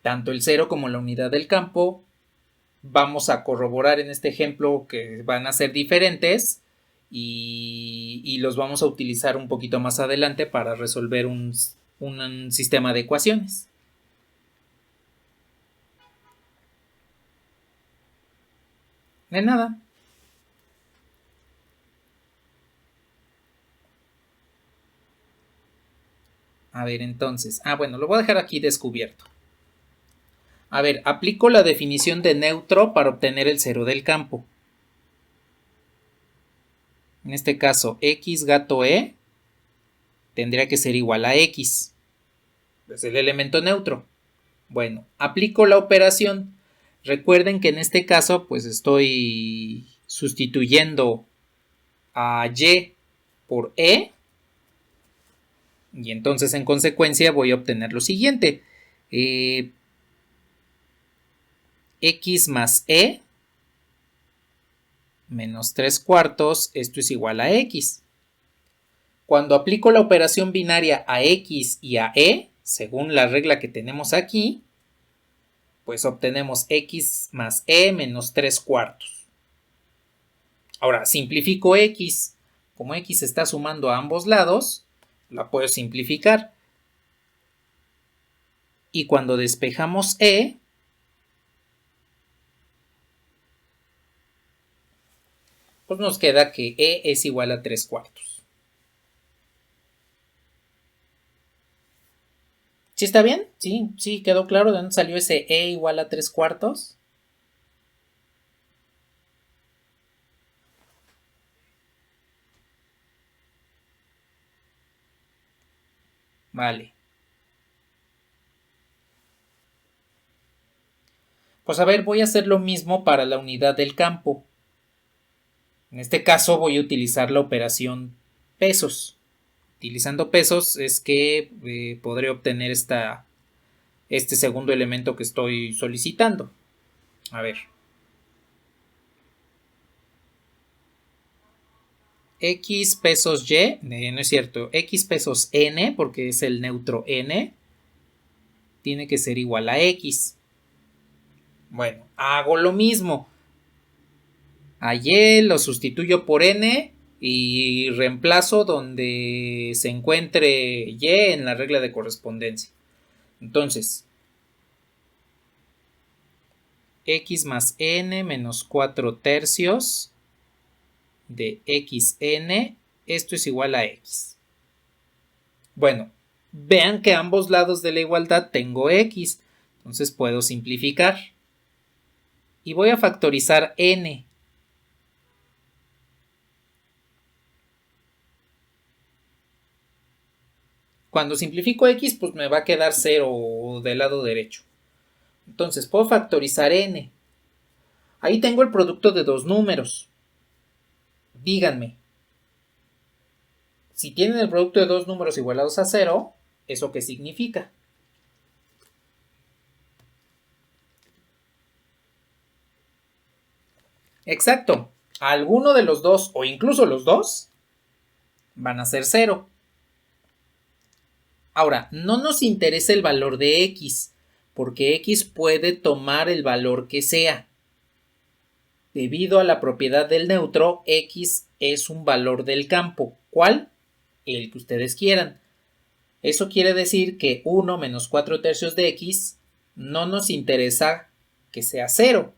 Speaker 1: Tanto el cero como la unidad del campo. Vamos a corroborar en este ejemplo que van a ser diferentes y los vamos a utilizar un poquito más adelante para resolver un sistema de ecuaciones. De nada. A ver, entonces. Bueno, lo voy a dejar aquí descubierto. A ver, aplico la definición de neutro para obtener el cero del campo. En este caso, x gato e tendría que ser igual a x. Es el elemento neutro. Bueno, aplico la operación. Recuerden que en este caso, pues estoy sustituyendo a y por e. Y entonces, en consecuencia, voy a obtener lo siguiente. X más e menos 3/4, esto es igual a x. Cuando aplico la operación binaria a x y a e, según la regla que tenemos aquí, pues obtenemos x más e menos 3/4. Ahora, simplifico x. Como x está sumando a ambos lados, la puedo simplificar. Y cuando despejamos e, pues nos queda que e es igual a 3/4. ¿Sí está bien? Sí, quedó claro de dónde salió ese e igual a 3/4. Vale. Pues a ver, voy a hacer lo mismo para la unidad del campo. En este caso voy a utilizar la operación pesos. Utilizando pesos es que podré obtener este segundo elemento que estoy solicitando. A ver. X pesos y, no es cierto, X pesos n, porque es el neutro n, tiene que ser igual a X. Bueno, hago lo mismo. A y lo sustituyo por n y reemplazo donde se encuentre y en la regla de correspondencia. Entonces, x más n menos 4/3 de xn, esto es igual a x. Bueno, vean que a ambos lados de la igualdad tengo x, entonces puedo simplificar. Y voy a factorizar n. Cuando simplifico x, pues me va a quedar 0 del lado derecho. Entonces puedo factorizar n. Ahí tengo el producto de dos números. Díganme, si tienen el producto de dos números igualados a 0, ¿Eso qué significa? Exacto. Alguno de los dos o incluso los dos van a ser 0. Ahora, no nos interesa el valor de x, porque x puede tomar el valor que sea. Debido a la propiedad del neutro, x es un valor del campo. ¿Cuál? El que ustedes quieran. Eso quiere decir que 1 menos 4 tercios de x no nos interesa que sea 0.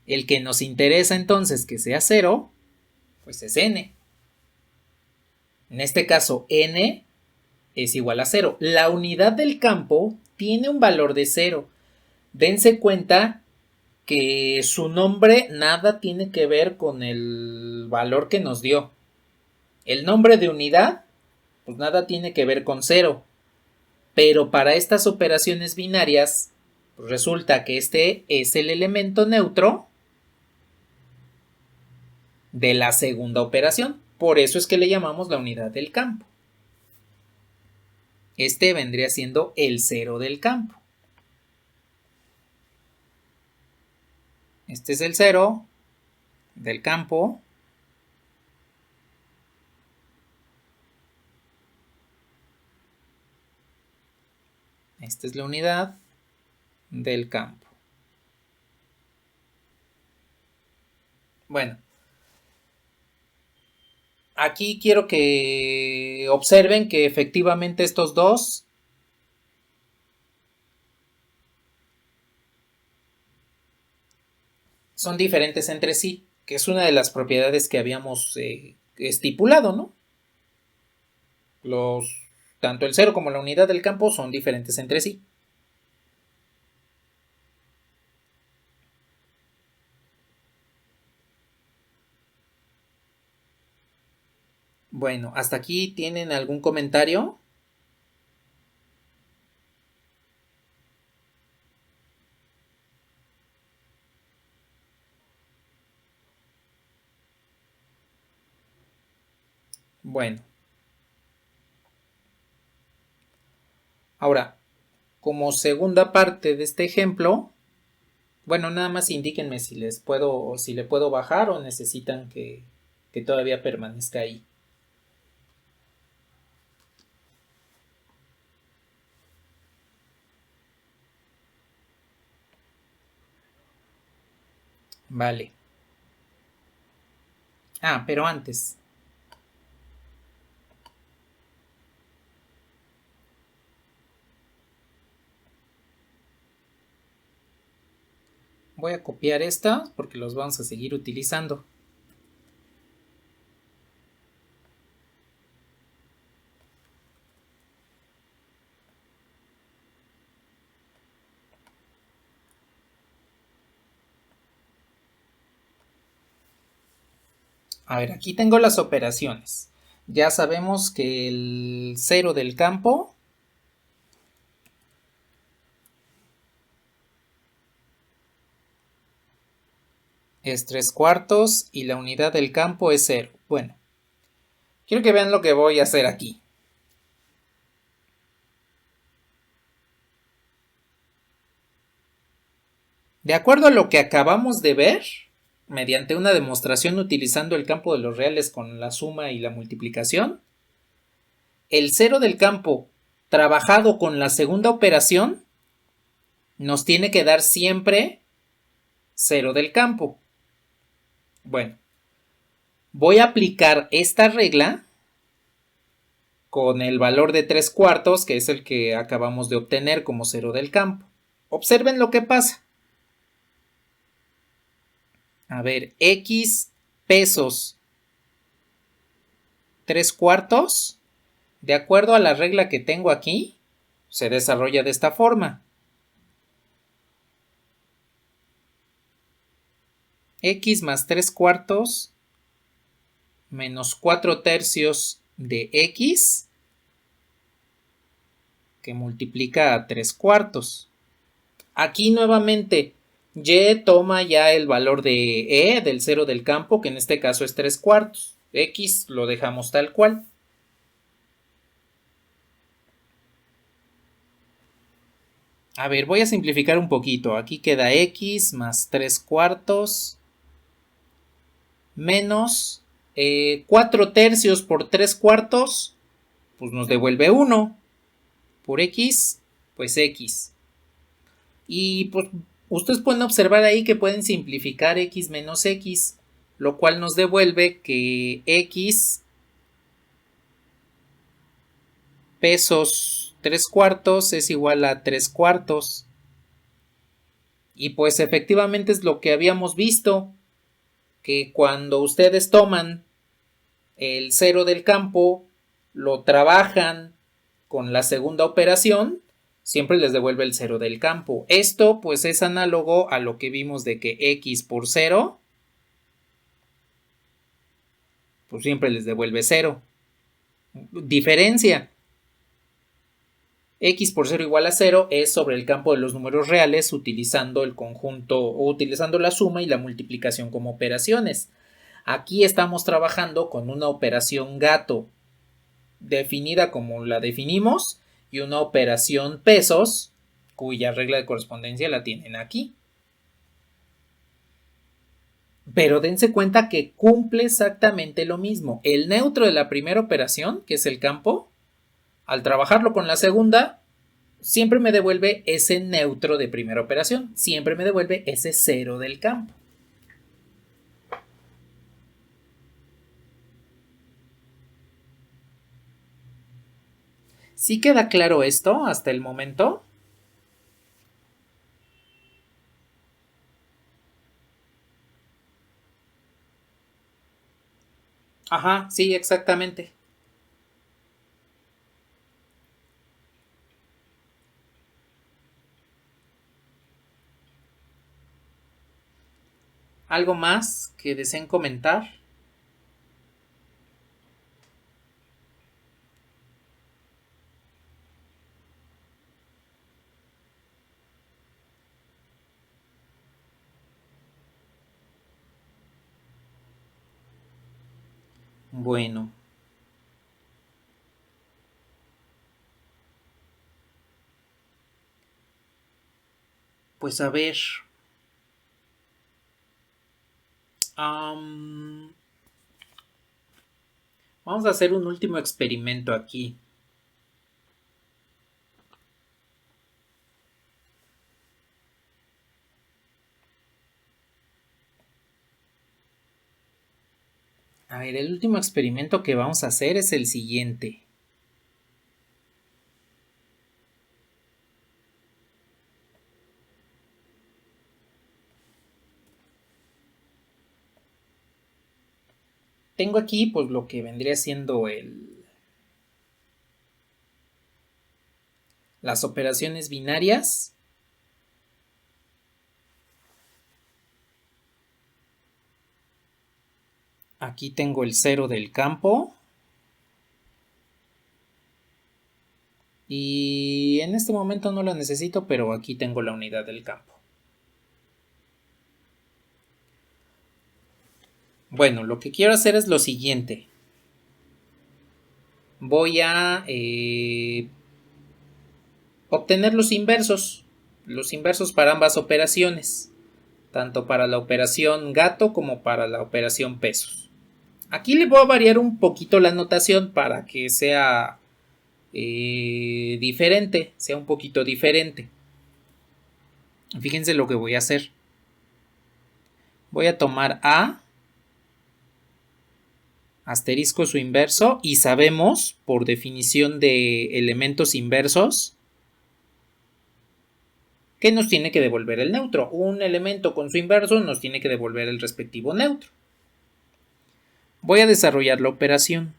Speaker 1: El que nos interesa entonces que sea 0, pues es n. En este caso, n es igual a 0. La unidad del campo tiene un valor de 0. Dense cuenta que su nombre nada tiene que ver con el valor que nos dio. El nombre de unidad, pues nada tiene que ver con 0. Pero para estas operaciones binarias, pues resulta que este es el elemento neutro de la segunda operación. Por eso es que le llamamos la unidad del campo. Este vendría siendo el 0 del campo. Este es el 0 del campo. Esta es la unidad del campo. Bueno. Aquí quiero que observen que efectivamente estos dos son diferentes entre sí, que es una de las propiedades que habíamos estipulado, ¿no? Tanto el 0 como la unidad del campo son diferentes entre sí. Bueno, ¿hasta aquí tienen algún comentario? Bueno. Ahora, como segunda parte de este ejemplo, bueno, nada más indíquenme si le puedo bajar o necesitan que todavía permanezca ahí. Vale. Ah, pero antes. Voy a copiar esta porque los vamos a seguir utilizando. A ver, aquí tengo las operaciones. Ya sabemos que el 0 del campo es 3/4 y la unidad del campo es 0. Bueno, quiero que vean lo que voy a hacer aquí. De acuerdo a lo que acabamos de ver, mediante una demostración utilizando el campo de los reales con la suma y la multiplicación, el 0 del campo trabajado con la segunda operación nos tiene que dar siempre 0 del campo. Bueno, voy a aplicar esta regla con el valor de 3/4, que es el que acabamos de obtener como 0 del campo. Observen lo que pasa. A ver, x pesos 3/4, de acuerdo a la regla que tengo aquí, se desarrolla de esta forma. X más 3/4 menos 4 tercios de x, que multiplica a 3/4. Aquí nuevamente y toma ya el valor de del 0 del campo, que en este caso es 3/4. X lo dejamos tal cual. A ver, voy a simplificar un poquito. Aquí queda x más 3 cuartos menos 4 tercios por 3 cuartos, pues nos devuelve 1. Por x, pues x. Y pues ustedes pueden observar ahí que pueden simplificar x menos x, lo cual nos devuelve que x pesos 3 cuartos es igual a 3 cuartos. Y pues efectivamente es lo que habíamos visto, que cuando ustedes toman el cero del campo, lo trabajan con la segunda operación, siempre les devuelve el cero del campo. Esto pues es análogo a lo que vimos de que x por 0, pues siempre les devuelve 0. Diferencia. X por 0 igual a 0 es sobre el campo de los números reales utilizando el conjunto o utilizando la suma y la multiplicación como operaciones. Aquí estamos trabajando con una operación gato definida como la definimos y una operación pesos cuya regla de correspondencia la tienen aquí. Pero dense cuenta que cumple exactamente lo mismo. El neutro de la primera operación, que es el campo, al trabajarlo con la segunda, siempre me devuelve ese neutro de primera operación. Siempre me devuelve ese cero del campo. ¿Sí queda claro esto hasta el momento? Ajá, sí, exactamente. ¿Algo más que deseen comentar? Bueno, pues a ver. Vamos a hacer un último experimento aquí. A ver, el último experimento que vamos a hacer es el siguiente. Tengo aquí pues lo que vendría siendo las operaciones binarias. Aquí tengo el cero del campo. Y en este momento no lo necesito, pero aquí tengo la unidad del campo. Bueno, lo que quiero hacer es lo siguiente. Voy a obtener los inversos para ambas operaciones, tanto para la operación gato como para la operación pesos. Aquí le voy a variar un poquito la notación para que sea diferente, sea un poquito diferente. Fíjense lo que voy a hacer. Voy a tomar A, asterisco su inverso, y sabemos, por definición de elementos inversos, que nos tiene que devolver el neutro. Un elemento con su inverso nos tiene que devolver el respectivo neutro. Voy a desarrollar la operación.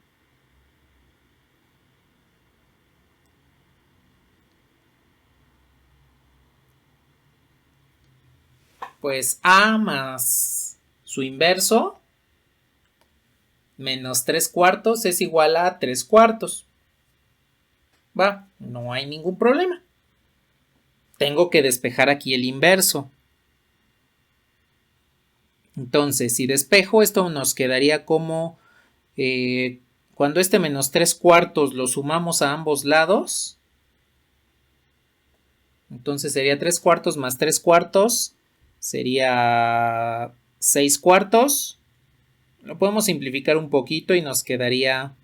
Speaker 1: Pues A más su inverso menos 3 cuartos es igual a 3 cuartos. Va, no hay ningún problema. Tengo que despejar aquí el inverso. Entonces, si despejo, esto nos quedaría como cuando este menos 3 cuartos lo sumamos a ambos lados, Entonces sería 3 cuartos más 3 cuartos. Sería 6 cuartos. Lo podemos simplificar un poquito y nos quedaría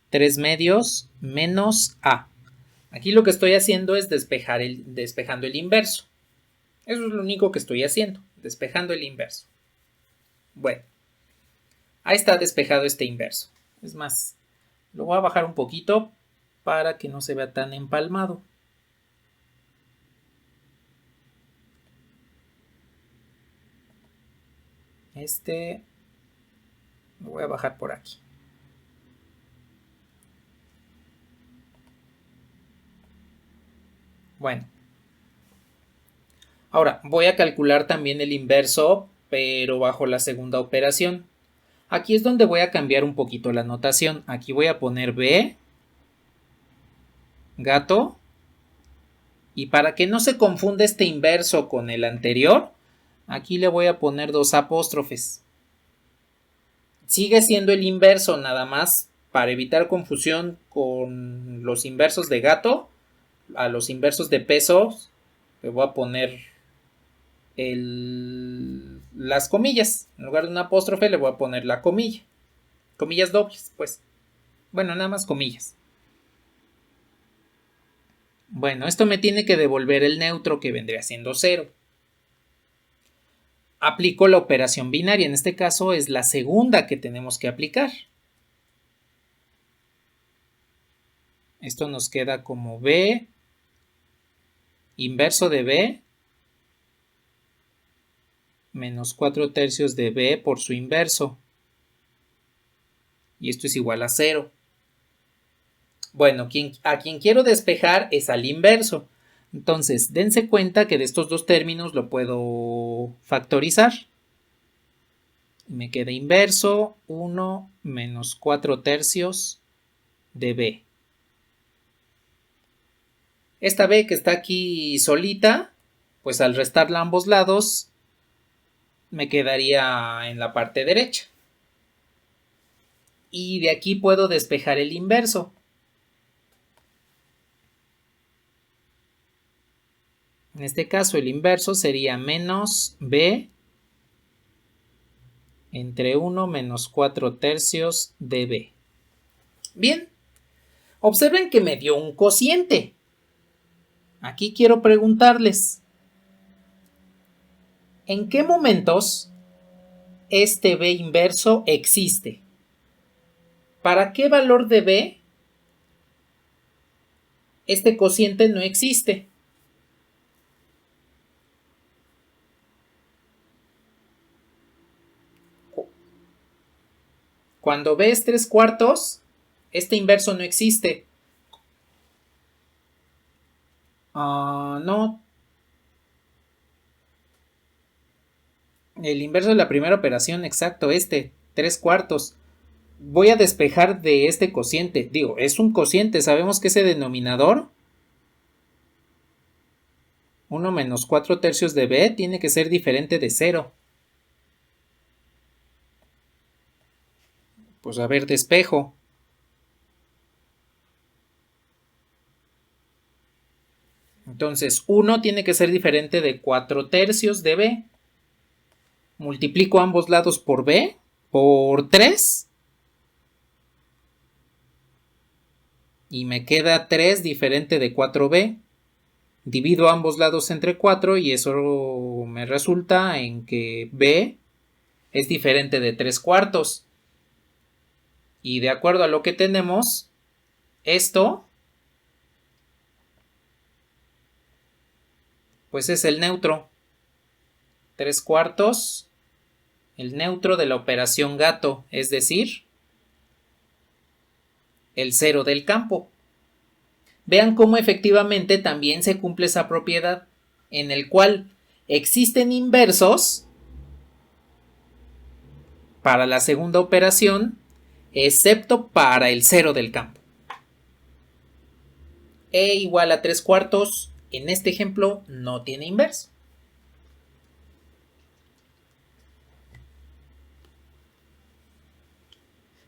Speaker 1: 3 medios menos A. Aquí lo que estoy haciendo es despejando el inverso. Eso es lo único que estoy haciendo, despejando el inverso. Bueno, ahí está despejado este inverso. Es más, lo voy a bajar un poquito para que no se vea tan empalmado. Lo voy a bajar por aquí. Bueno. Ahora, voy a calcular también el inverso, pero bajo la segunda operación. Aquí es donde voy a cambiar un poquito la notación. Aquí voy a poner B, gato, y para que no se confunda este inverso con el anterior, aquí le voy a poner 2 apóstrofes. Sigue siendo el inverso, nada más para evitar confusión con los inversos de gato. A los inversos de pesos le voy a poner las comillas. En lugar de una apóstrofe le voy a poner la comilla. Comillas dobles, pues. Bueno, nada más comillas. Bueno, esto me tiene que devolver el neutro, que vendría siendo 0. Aplico la operación binaria. En este caso es la segunda que tenemos que aplicar. Esto nos queda como B inverso de B menos 4 tercios de B por su inverso. Y esto es igual a 0. Bueno, a quien quiero despejar es al inverso. Entonces, dense cuenta que de estos dos términos lo puedo factorizar. Me queda inverso 1 menos 4 tercios de B. Esta B que está aquí solita, pues al restarla a ambos lados, me quedaría en la parte derecha. Y de aquí puedo despejar el inverso. En este caso el inverso sería menos B entre 1 menos 4 tercios de B. Bien, observen que me dio un cociente. Aquí quiero preguntarles, ¿en qué momentos este B inverso existe? ¿Para qué valor de B este cociente no existe? Cuando B es 3 cuartos, este inverso no existe. No. El inverso de la primera operación, exacto, 3 cuartos. Voy a despejar de este cociente. Digo, es un cociente, sabemos que ese denominador, 1 menos 4 tercios de B, tiene que ser diferente de 0. Pues a ver, despejo. Entonces, 1 tiene que ser diferente de 4 tercios de B. Multiplico ambos lados por B, por 3. Y me queda 3 diferente de 4B. Divido ambos lados entre 4 y eso me resulta en que B es diferente de 3 cuartos. Y de acuerdo a lo que tenemos, esto pues es el neutro. 3 cuartos, el neutro de la operación gato, es decir, el 0 del campo. Vean cómo efectivamente también se cumple esa propiedad, en el cual existen inversos para la segunda operación, excepto para el 0 del campo. E igual a 3 cuartos, en este ejemplo no tiene inverso.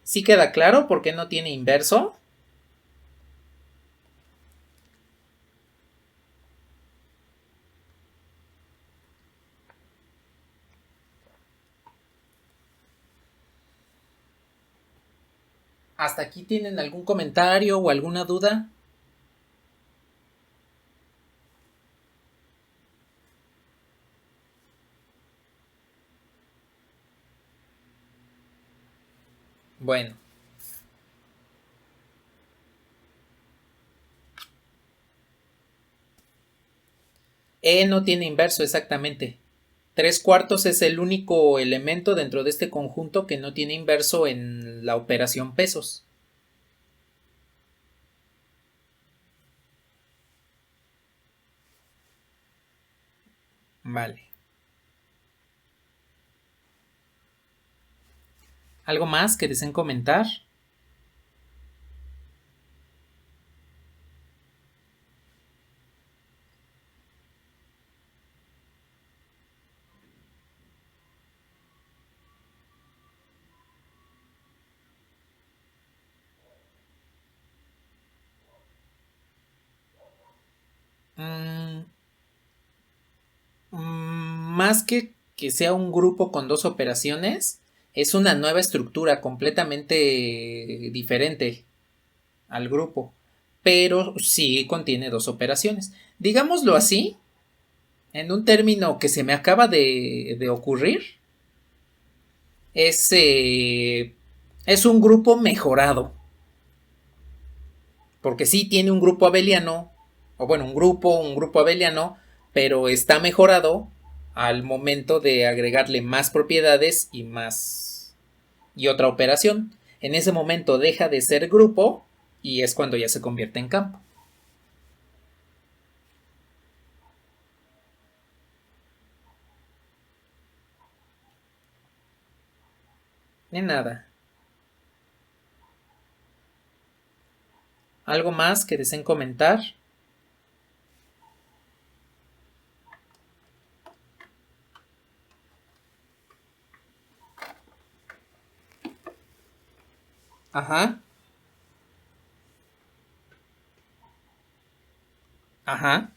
Speaker 1: ¿Sí queda claro por qué no tiene inverso? ¿Hasta aquí tienen algún comentario o alguna duda? Bueno. E no tiene inverso exactamente. 3/4 es el único elemento dentro de este conjunto que no tiene inverso en la operación pesos. Vale. ¿Algo más que deseen comentar? Mm, más que sea un grupo con dos operaciones, es una nueva estructura completamente diferente al grupo, pero sí contiene dos operaciones. Digámoslo así, en un término que se me acaba de ocurrir, es, es un grupo mejorado, porque sí tiene un grupo abeliano, o bueno, un grupo abeliano, pero está mejorado al momento de agregarle más propiedades y más y otra operación. En ese momento deja de ser grupo y es cuando ya se convierte en campo. De nada. ¿Algo más que deseen comentar? Ajá. Ajá.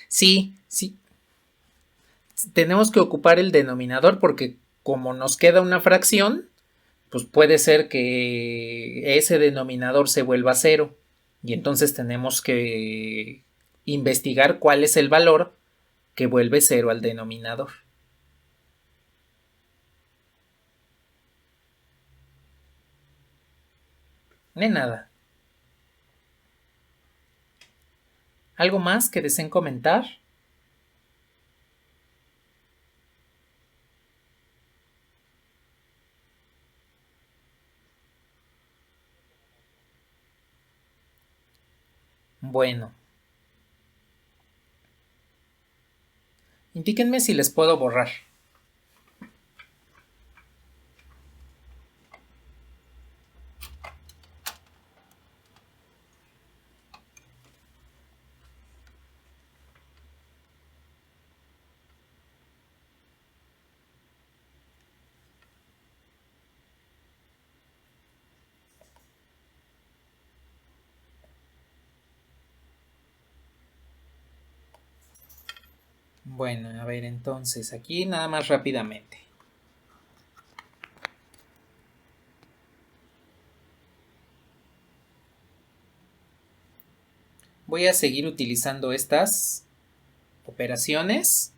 Speaker 1: Sí, sí. Tenemos que ocupar el denominador porque como nos queda una fracción, pues puede ser que ese denominador se vuelva cero y entonces tenemos que investigar cuál es el valor que vuelve cero al denominador. De nada. ¿Algo más que deseen comentar? Bueno, indíquenme si les puedo borrar. Bueno, a ver, entonces aquí nada más rápidamente. Voy a seguir utilizando estas operaciones.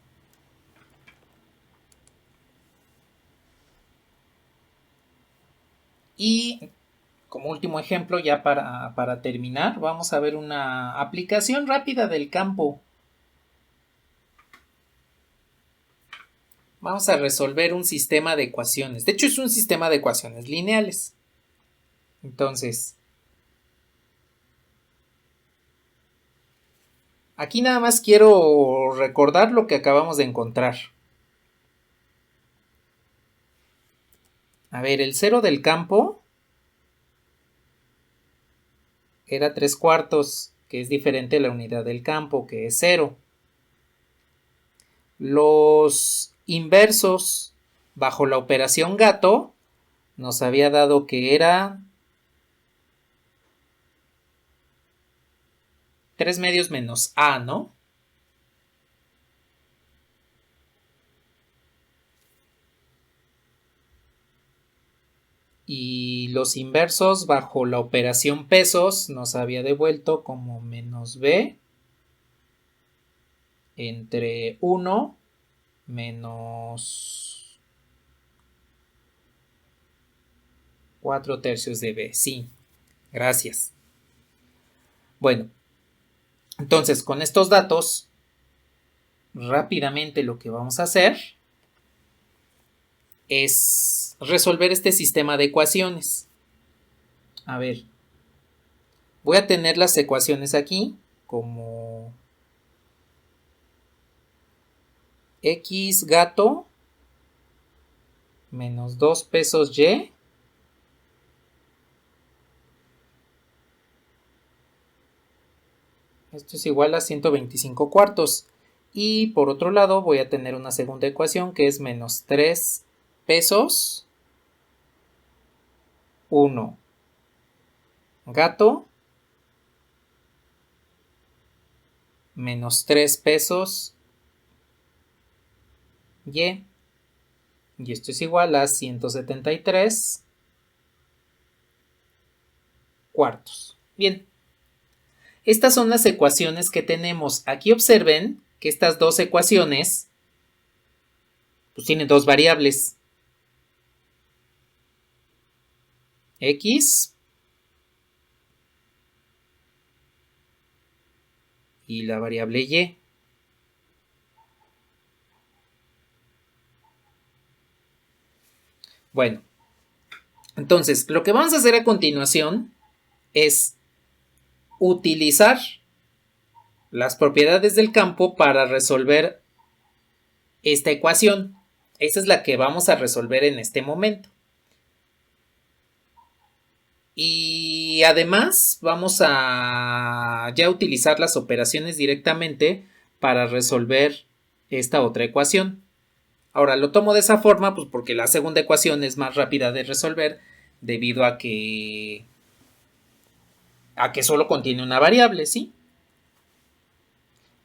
Speaker 1: Y como último ejemplo, ya para terminar, vamos a ver una aplicación rápida del campo. Vamos a resolver un sistema de ecuaciones. De hecho, es un sistema de ecuaciones lineales. Entonces, aquí nada más quiero recordar lo que acabamos de encontrar. A ver, el cero del campo era 3/4, que es diferente a la unidad del campo, que es 0. Los inversos bajo la operación gato nos había dado que era 3 medios menos A, ¿no? Y los inversos bajo la operación pesos nos había devuelto como menos B entre 1 menos 4 tercios de B. Sí, gracias. Bueno, entonces con estos datos, rápidamente lo que vamos a hacer es resolver este sistema de ecuaciones. A ver, voy a tener las ecuaciones aquí como X gato menos 2 pesos Y esto es igual a 125 cuartos. Y por otro lado voy a tener una segunda ecuación que es menos 3 pesos 1 gato menos 3 pesos Y. Y esto es igual a 173 cuartos. Bien. Estas son las ecuaciones que tenemos. Aquí observen que estas dos ecuaciones pues tienen dos variables. X y la variable Y. Bueno, entonces lo que vamos a hacer a continuación es utilizar las propiedades del campo para resolver esta ecuación. Esa es la que vamos a resolver en este momento. Y además vamos a ya utilizar las operaciones directamente para resolver esta otra ecuación. Ahora lo tomo de esa forma pues porque la segunda ecuación es más rápida de resolver debido a que solo contiene una variable, ¿sí?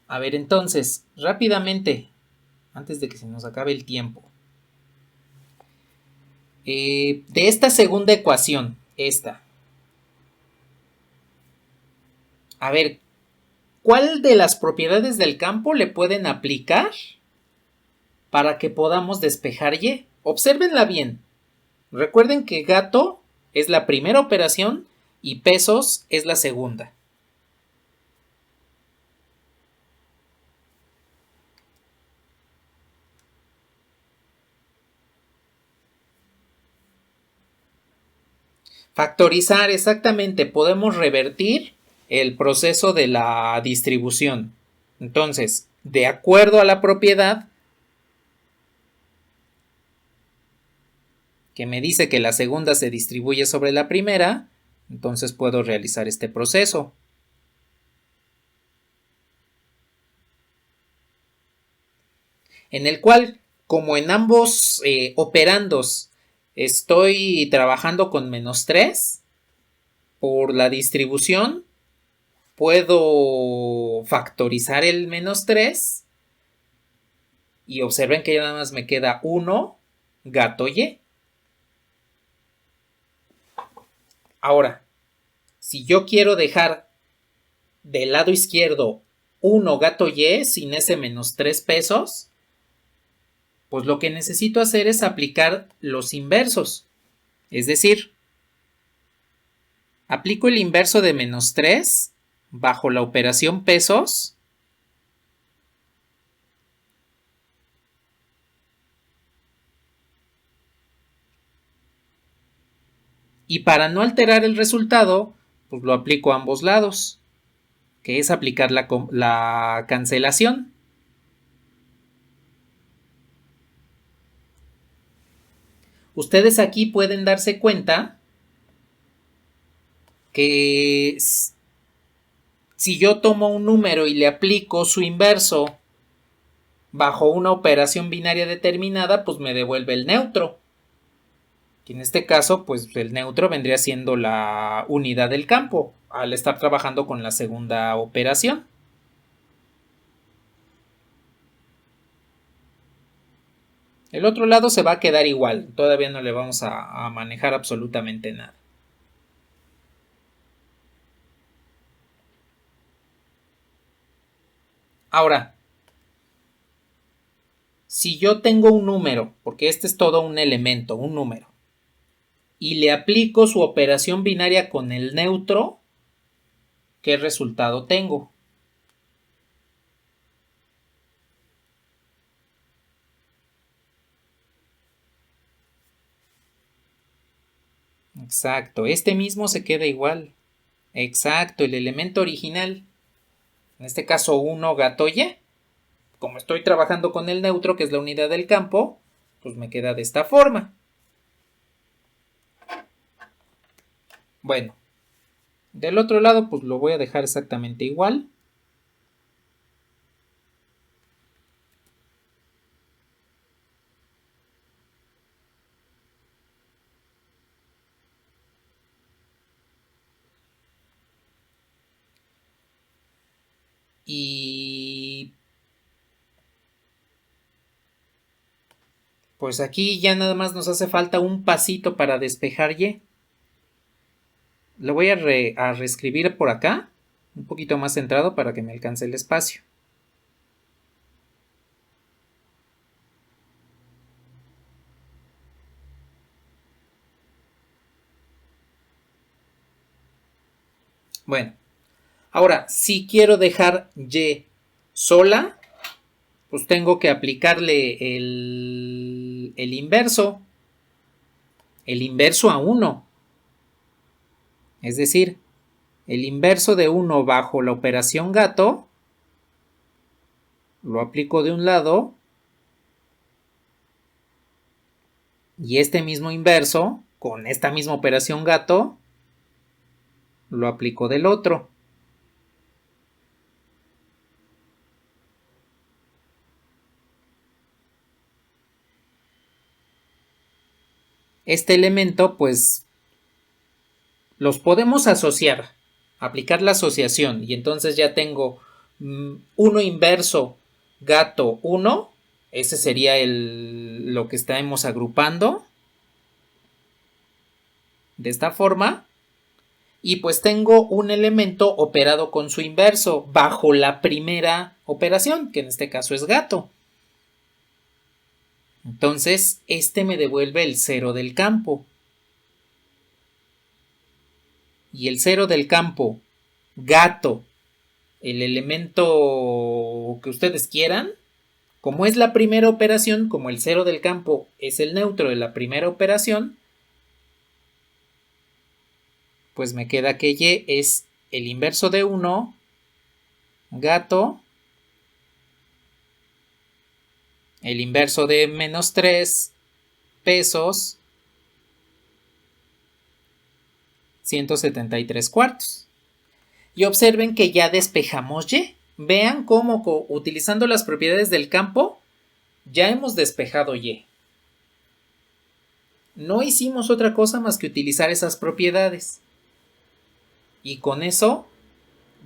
Speaker 1: A ver, entonces, rápidamente, antes de que se nos acabe el tiempo. De esta segunda ecuación, esta. A ver, ¿cuál de las propiedades del campo le pueden aplicar para que podamos despejar Y? Obsérvenla bien. Recuerden que gato es la primera operación y pesos es la segunda. Factorizar, exactamente, podemos revertir el proceso de la distribución. Entonces, de acuerdo a la propiedad que me dice que la segunda se distribuye sobre la primera, entonces puedo realizar este proceso. En el cual, como en ambos operandos estoy trabajando con menos 3, por la distribución puedo factorizar el menos 3 y observen que ya nada más me queda 1 gato Y. Ahora, si yo quiero dejar del lado izquierdo 1 gato Y sin ese menos 3 pesos, pues lo que necesito hacer es aplicar los inversos. Es decir, aplico el inverso de menos 3 bajo la operación pesos y para no alterar el resultado, pues lo aplico a ambos lados, que es aplicar la cancelación. Ustedes aquí pueden darse cuenta que si yo tomo un número y le aplico su inverso bajo una operación binaria determinada, pues me devuelve el neutro. que en este caso, pues el neutro vendría siendo la unidad del campo, al estar trabajando con la segunda operación. El otro lado se va a quedar igual, todavía no le vamos a manejar absolutamente nada. Ahora, si yo tengo un número, porque este es todo un elemento, un número, y le aplico su operación binaria con el neutro, ¿qué resultado tengo? Exacto, este mismo se queda igual. Exacto, el elemento original. En este caso 1 gato y. Como estoy trabajando con el neutro, que es la unidad del campo, pues me queda de esta forma. Bueno, del otro lado pues lo voy a dejar exactamente igual. Y pues aquí ya nada más nos hace falta un pasito para despejar y. Lo voy a reescribir por acá, un poquito más centrado para que me alcance el espacio. Bueno, ahora si quiero dejar y sola, pues tengo que aplicarle el inverso a 1. Es decir, el inverso de 1 bajo la operación gato, lo aplico de un lado, y este mismo inverso, con esta misma operación gato, lo aplico del otro. Este elemento, pues, los podemos asociar, aplicar la asociación, y entonces ya tengo 1 inverso gato 1, ese sería lo que estamos agrupando de esta forma, y pues tengo un elemento operado con su inverso bajo la primera operación, que en este caso es gato. Entonces, este me devuelve el 0 del campo. Y el 0 del campo, gato, el elemento que ustedes quieran, como es la primera operación, como el 0 del campo es el neutro de la primera operación, pues me queda que y es el inverso de 1, gato, el inverso de menos 3, pesos, 173 cuartos. Y observen que ya despejamos y. Vean cómo utilizando las propiedades del campo ya hemos despejado y. No hicimos otra cosa más que utilizar esas propiedades. Y con eso,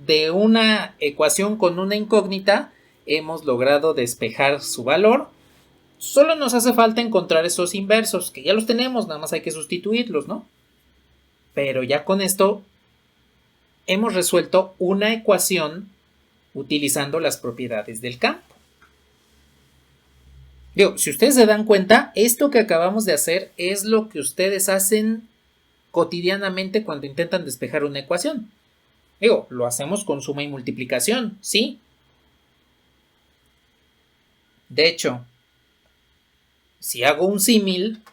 Speaker 1: de una ecuación con una incógnita, hemos logrado despejar su valor. Solo nos hace falta encontrar esos inversos, que ya los tenemos, nada más hay que sustituirlos, ¿no? Pero ya con esto hemos resuelto una ecuación utilizando las propiedades del campo. Digo, si ustedes se dan cuenta, esto que acabamos de hacer es lo que ustedes hacen cotidianamente cuando intentan despejar una ecuación. Digo, lo hacemos con suma y multiplicación, ¿sí? De hecho, si hago un símil,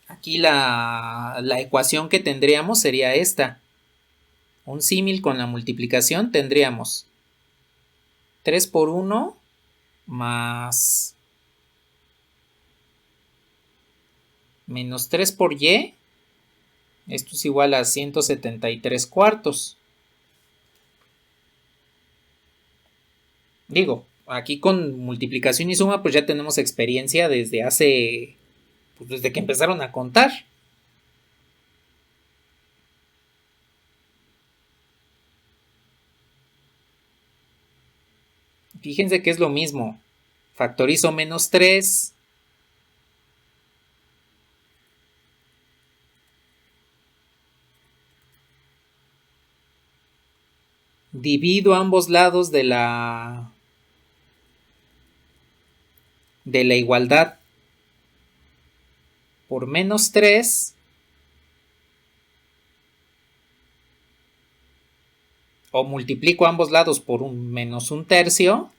Speaker 1: aquí la ecuación que tendríamos sería esta. Un símil con la multiplicación tendríamos 3 por 1 más menos 3 por y. Esto es igual a 173 cuartos. Digo, Aquí con multiplicación y suma pues ya tenemos experiencia desde hace, pues desde que empezaron a contar. Fíjense que es lo mismo. Factorizo menos 3. Divido ambos lados de la igualdad por menos 3. O multiplico ambos lados por un menos un tercio.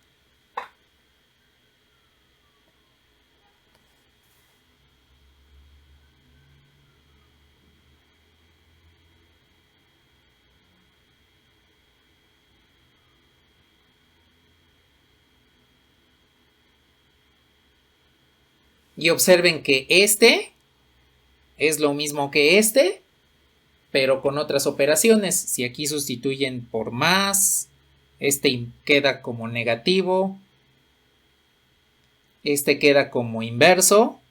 Speaker 1: Y observen que este es lo mismo que este, pero con otras operaciones. Si aquí sustituyen por más, este queda como negativo, este queda como inverso,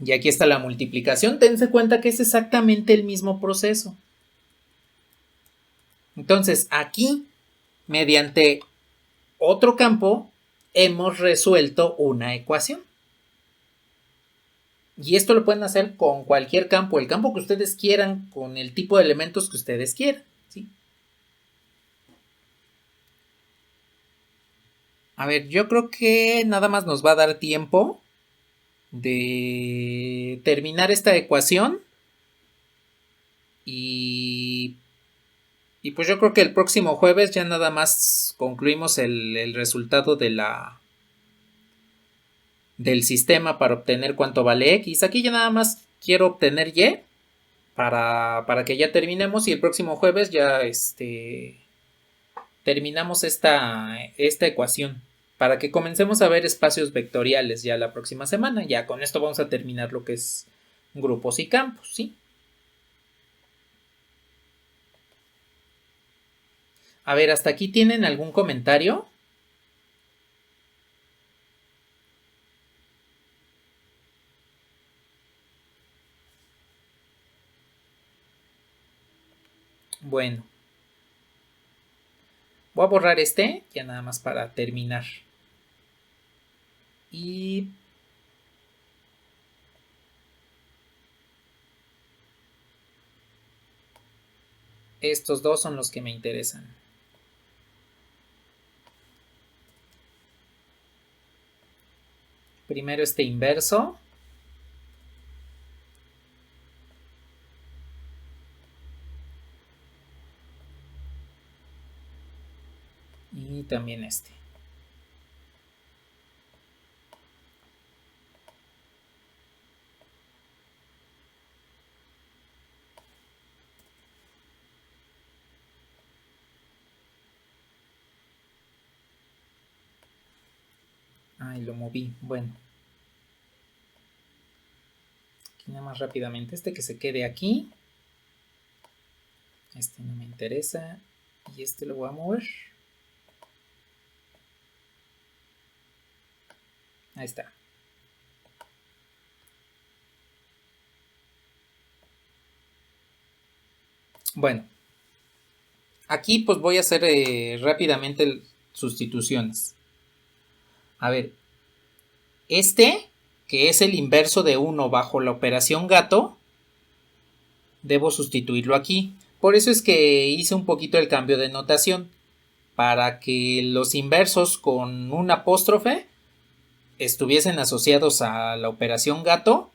Speaker 1: y aquí está la multiplicación. Tense cuenta que es exactamente el mismo proceso. Entonces, aquí, mediante otro campo, hemos resuelto una ecuación. Y esto lo pueden hacer con cualquier campo, el campo que ustedes quieran, con el tipo de elementos que ustedes quieran, ¿sí? A ver, yo creo que nada más nos va a dar tiempo de terminar esta ecuación. Y pues yo creo que el próximo jueves ya nada más concluimos el resultado del sistema para obtener cuánto vale X. Aquí ya nada más quiero obtener Y para que ya terminemos y el próximo jueves ya terminamos esta ecuación para que comencemos a ver espacios vectoriales ya la próxima semana. Ya con esto vamos a terminar lo que es grupos y campos, ¿sí? A ver, ¿hasta aquí tienen algún comentario? Bueno. Voy a borrar ya nada más para terminar. Y estos dos son los que me interesan. Primero este inverso. Y también este. Ay, lo moví. Bueno. Aquí nada más rápidamente. Este que se quede aquí. Este no me interesa. Y este lo voy a mover. Ahí está. Bueno. Aquí pues voy a hacer rápidamente sustituciones. A ver. Que es el inverso de 1 bajo la operación gato, debo sustituirlo aquí. Por eso es que hice un poquito el cambio de notación. Para que los inversos con un apóstrofe estuviesen asociados a la operación gato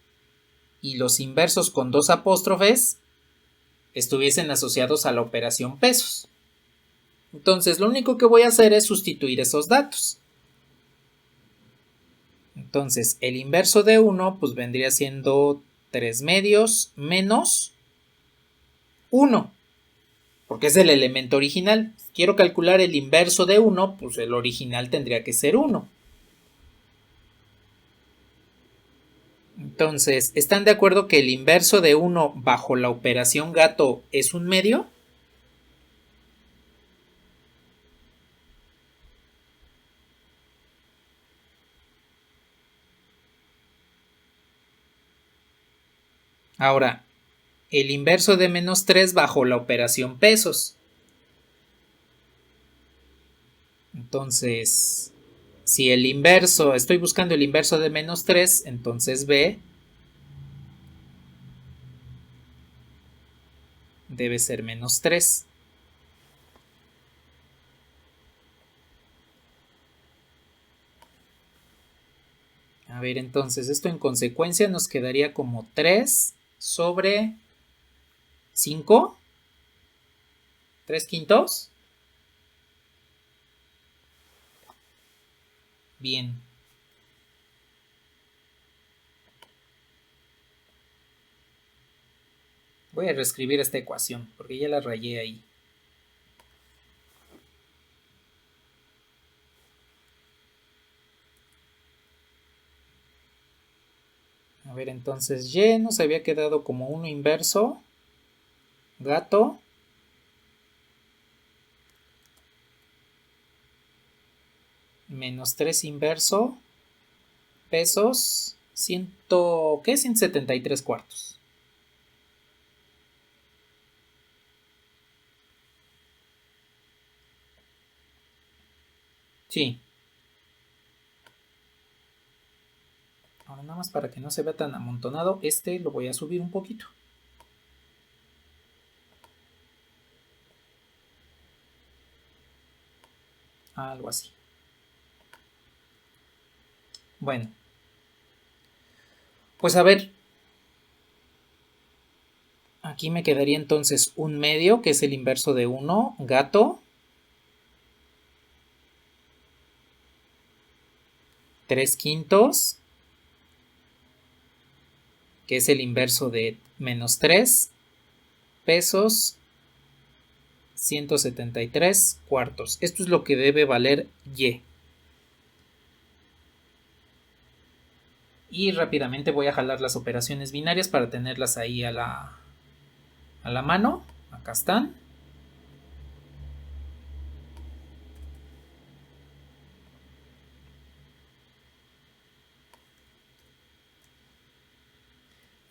Speaker 1: y los inversos con dos apóstrofes estuviesen asociados a la operación pesos. Entonces lo único que voy a hacer es sustituir esos datos. Entonces el inverso de 1 pues vendría siendo 3 medios menos 1, porque es el elemento original. Quiero calcular el inverso de 1, pues el original tendría que ser 1. Entonces, ¿están de acuerdo que el inverso de 1 bajo la operación gato es un medio? Ahora, el inverso de menos 3 bajo la operación pesos. Entonces, si el inverso, estoy buscando el inverso de menos 3, entonces B debe ser menos 3. A ver, entonces esto en consecuencia nos quedaría como 3 sobre 5. 3 quintos. Bien. Voy a reescribir esta ecuación porque ya la rayé ahí. A ver, entonces Y nos había quedado como 1 inverso. Gato. Menos 3 inverso. Pesos. ¿Qué? 173 cuartos. Sí. Ahora nada más para que no se vea tan amontonado, este lo voy a subir un poquito. Algo así. Bueno. Pues a ver. Aquí me quedaría entonces un medio, que es el inverso de 1, gato. 3 quintos, que es el inverso de menos 3, pesos, 173 cuartos. Esto es lo que debe valer Y. Y rápidamente voy a jalar las operaciones binarias para tenerlas ahí a la mano. Acá están.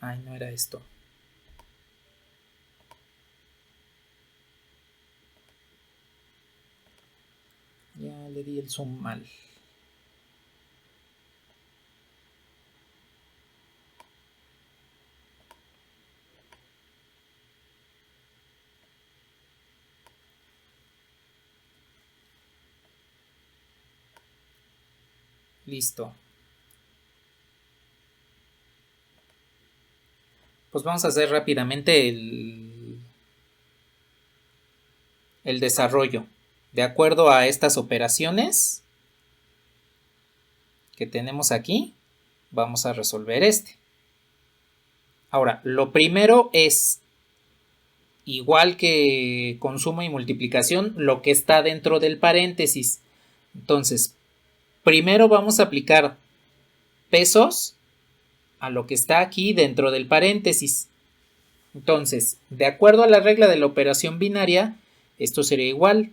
Speaker 1: Ay, no era esto. Ya le di el zoom mal. Listo. Pues vamos a hacer rápidamente el desarrollo. De acuerdo a estas operaciones que tenemos aquí, vamos a resolver este. Ahora, lo primero es, igual que con suma y multiplicación, lo que está dentro del paréntesis. Entonces, primero vamos a aplicar pesos a lo que está aquí dentro del paréntesis. Entonces, de acuerdo a la regla de la operación binaria, esto sería igual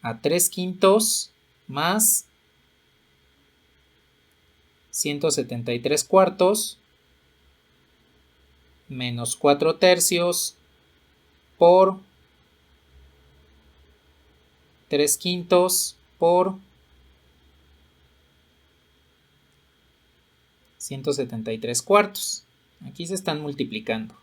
Speaker 1: a 3 quintos más 173 cuartos menos 4 tercios por 3 quintos por 173 cuartos. Aquí se están multiplicando.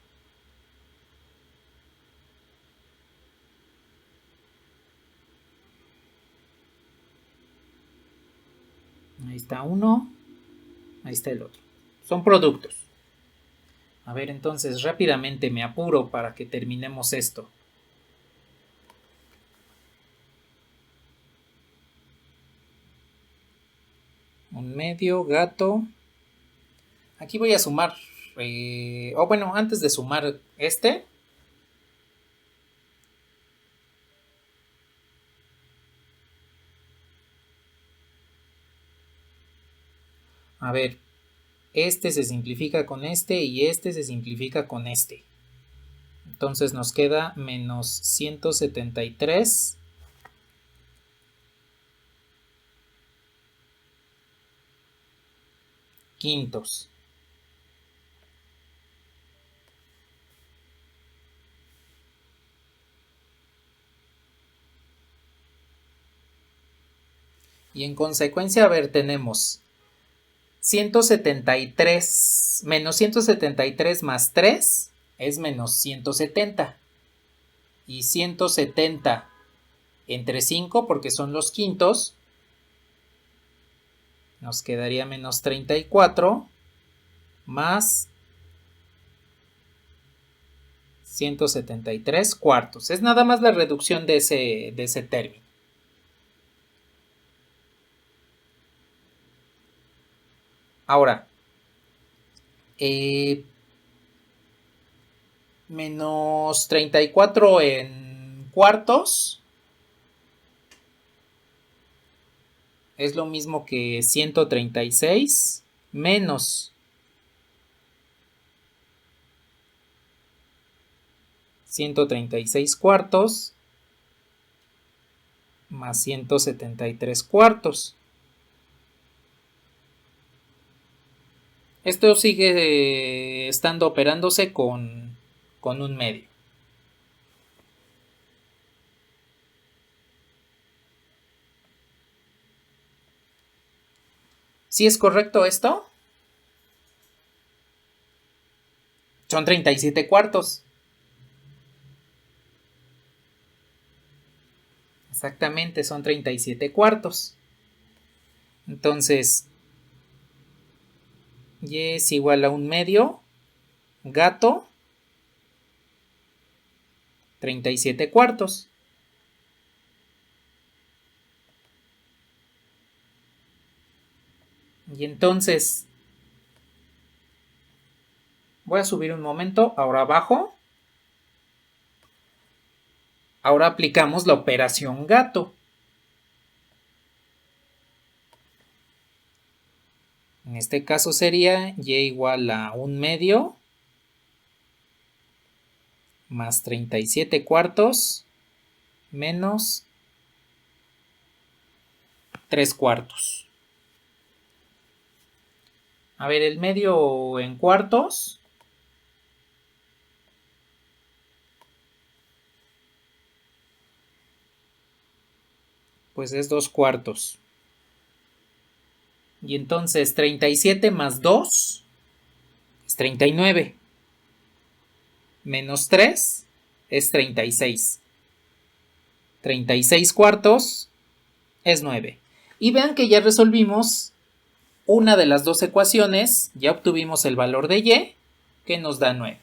Speaker 1: Ahí está uno, ahí está el otro. Son productos. A ver, entonces rápidamente me apuro para que terminemos esto. Un medio, gato. Aquí voy a sumar. Bueno, antes de sumar este. A ver, este se simplifica con este y este se simplifica con este. Entonces nos queda menos 173 quintos. Y en consecuencia, a ver, tenemos 173 menos 173 más 3 es menos 170. Y 170 entre 5, porque son los quintos, nos quedaría menos 34 más 173 cuartos. Es nada más la reducción de ese término. Ahora, menos 34 en cuartos es lo mismo que 136 menos 136 cuartos más 173 cuartos. Esto sigue estando operándose con un medio. ¿Sí es correcto esto? Son 37 cuartos. Exactamente, son 37 cuartos. Entonces, y es igual a un medio, gato, 37 cuartos. Y entonces, voy a subir un momento, ahora abajo. Ahora aplicamos la operación gato. En este caso sería y igual a un medio más 37 cuartos menos 3 cuartos. A ver, el medio en cuartos. Pues es 2 cuartos. Y entonces 37 más 2 es 39. Menos 3 es 36. 36 cuartos es 9. Y vean que ya resolvimos una de las dos ecuaciones, ya obtuvimos el valor de y, que nos da 9.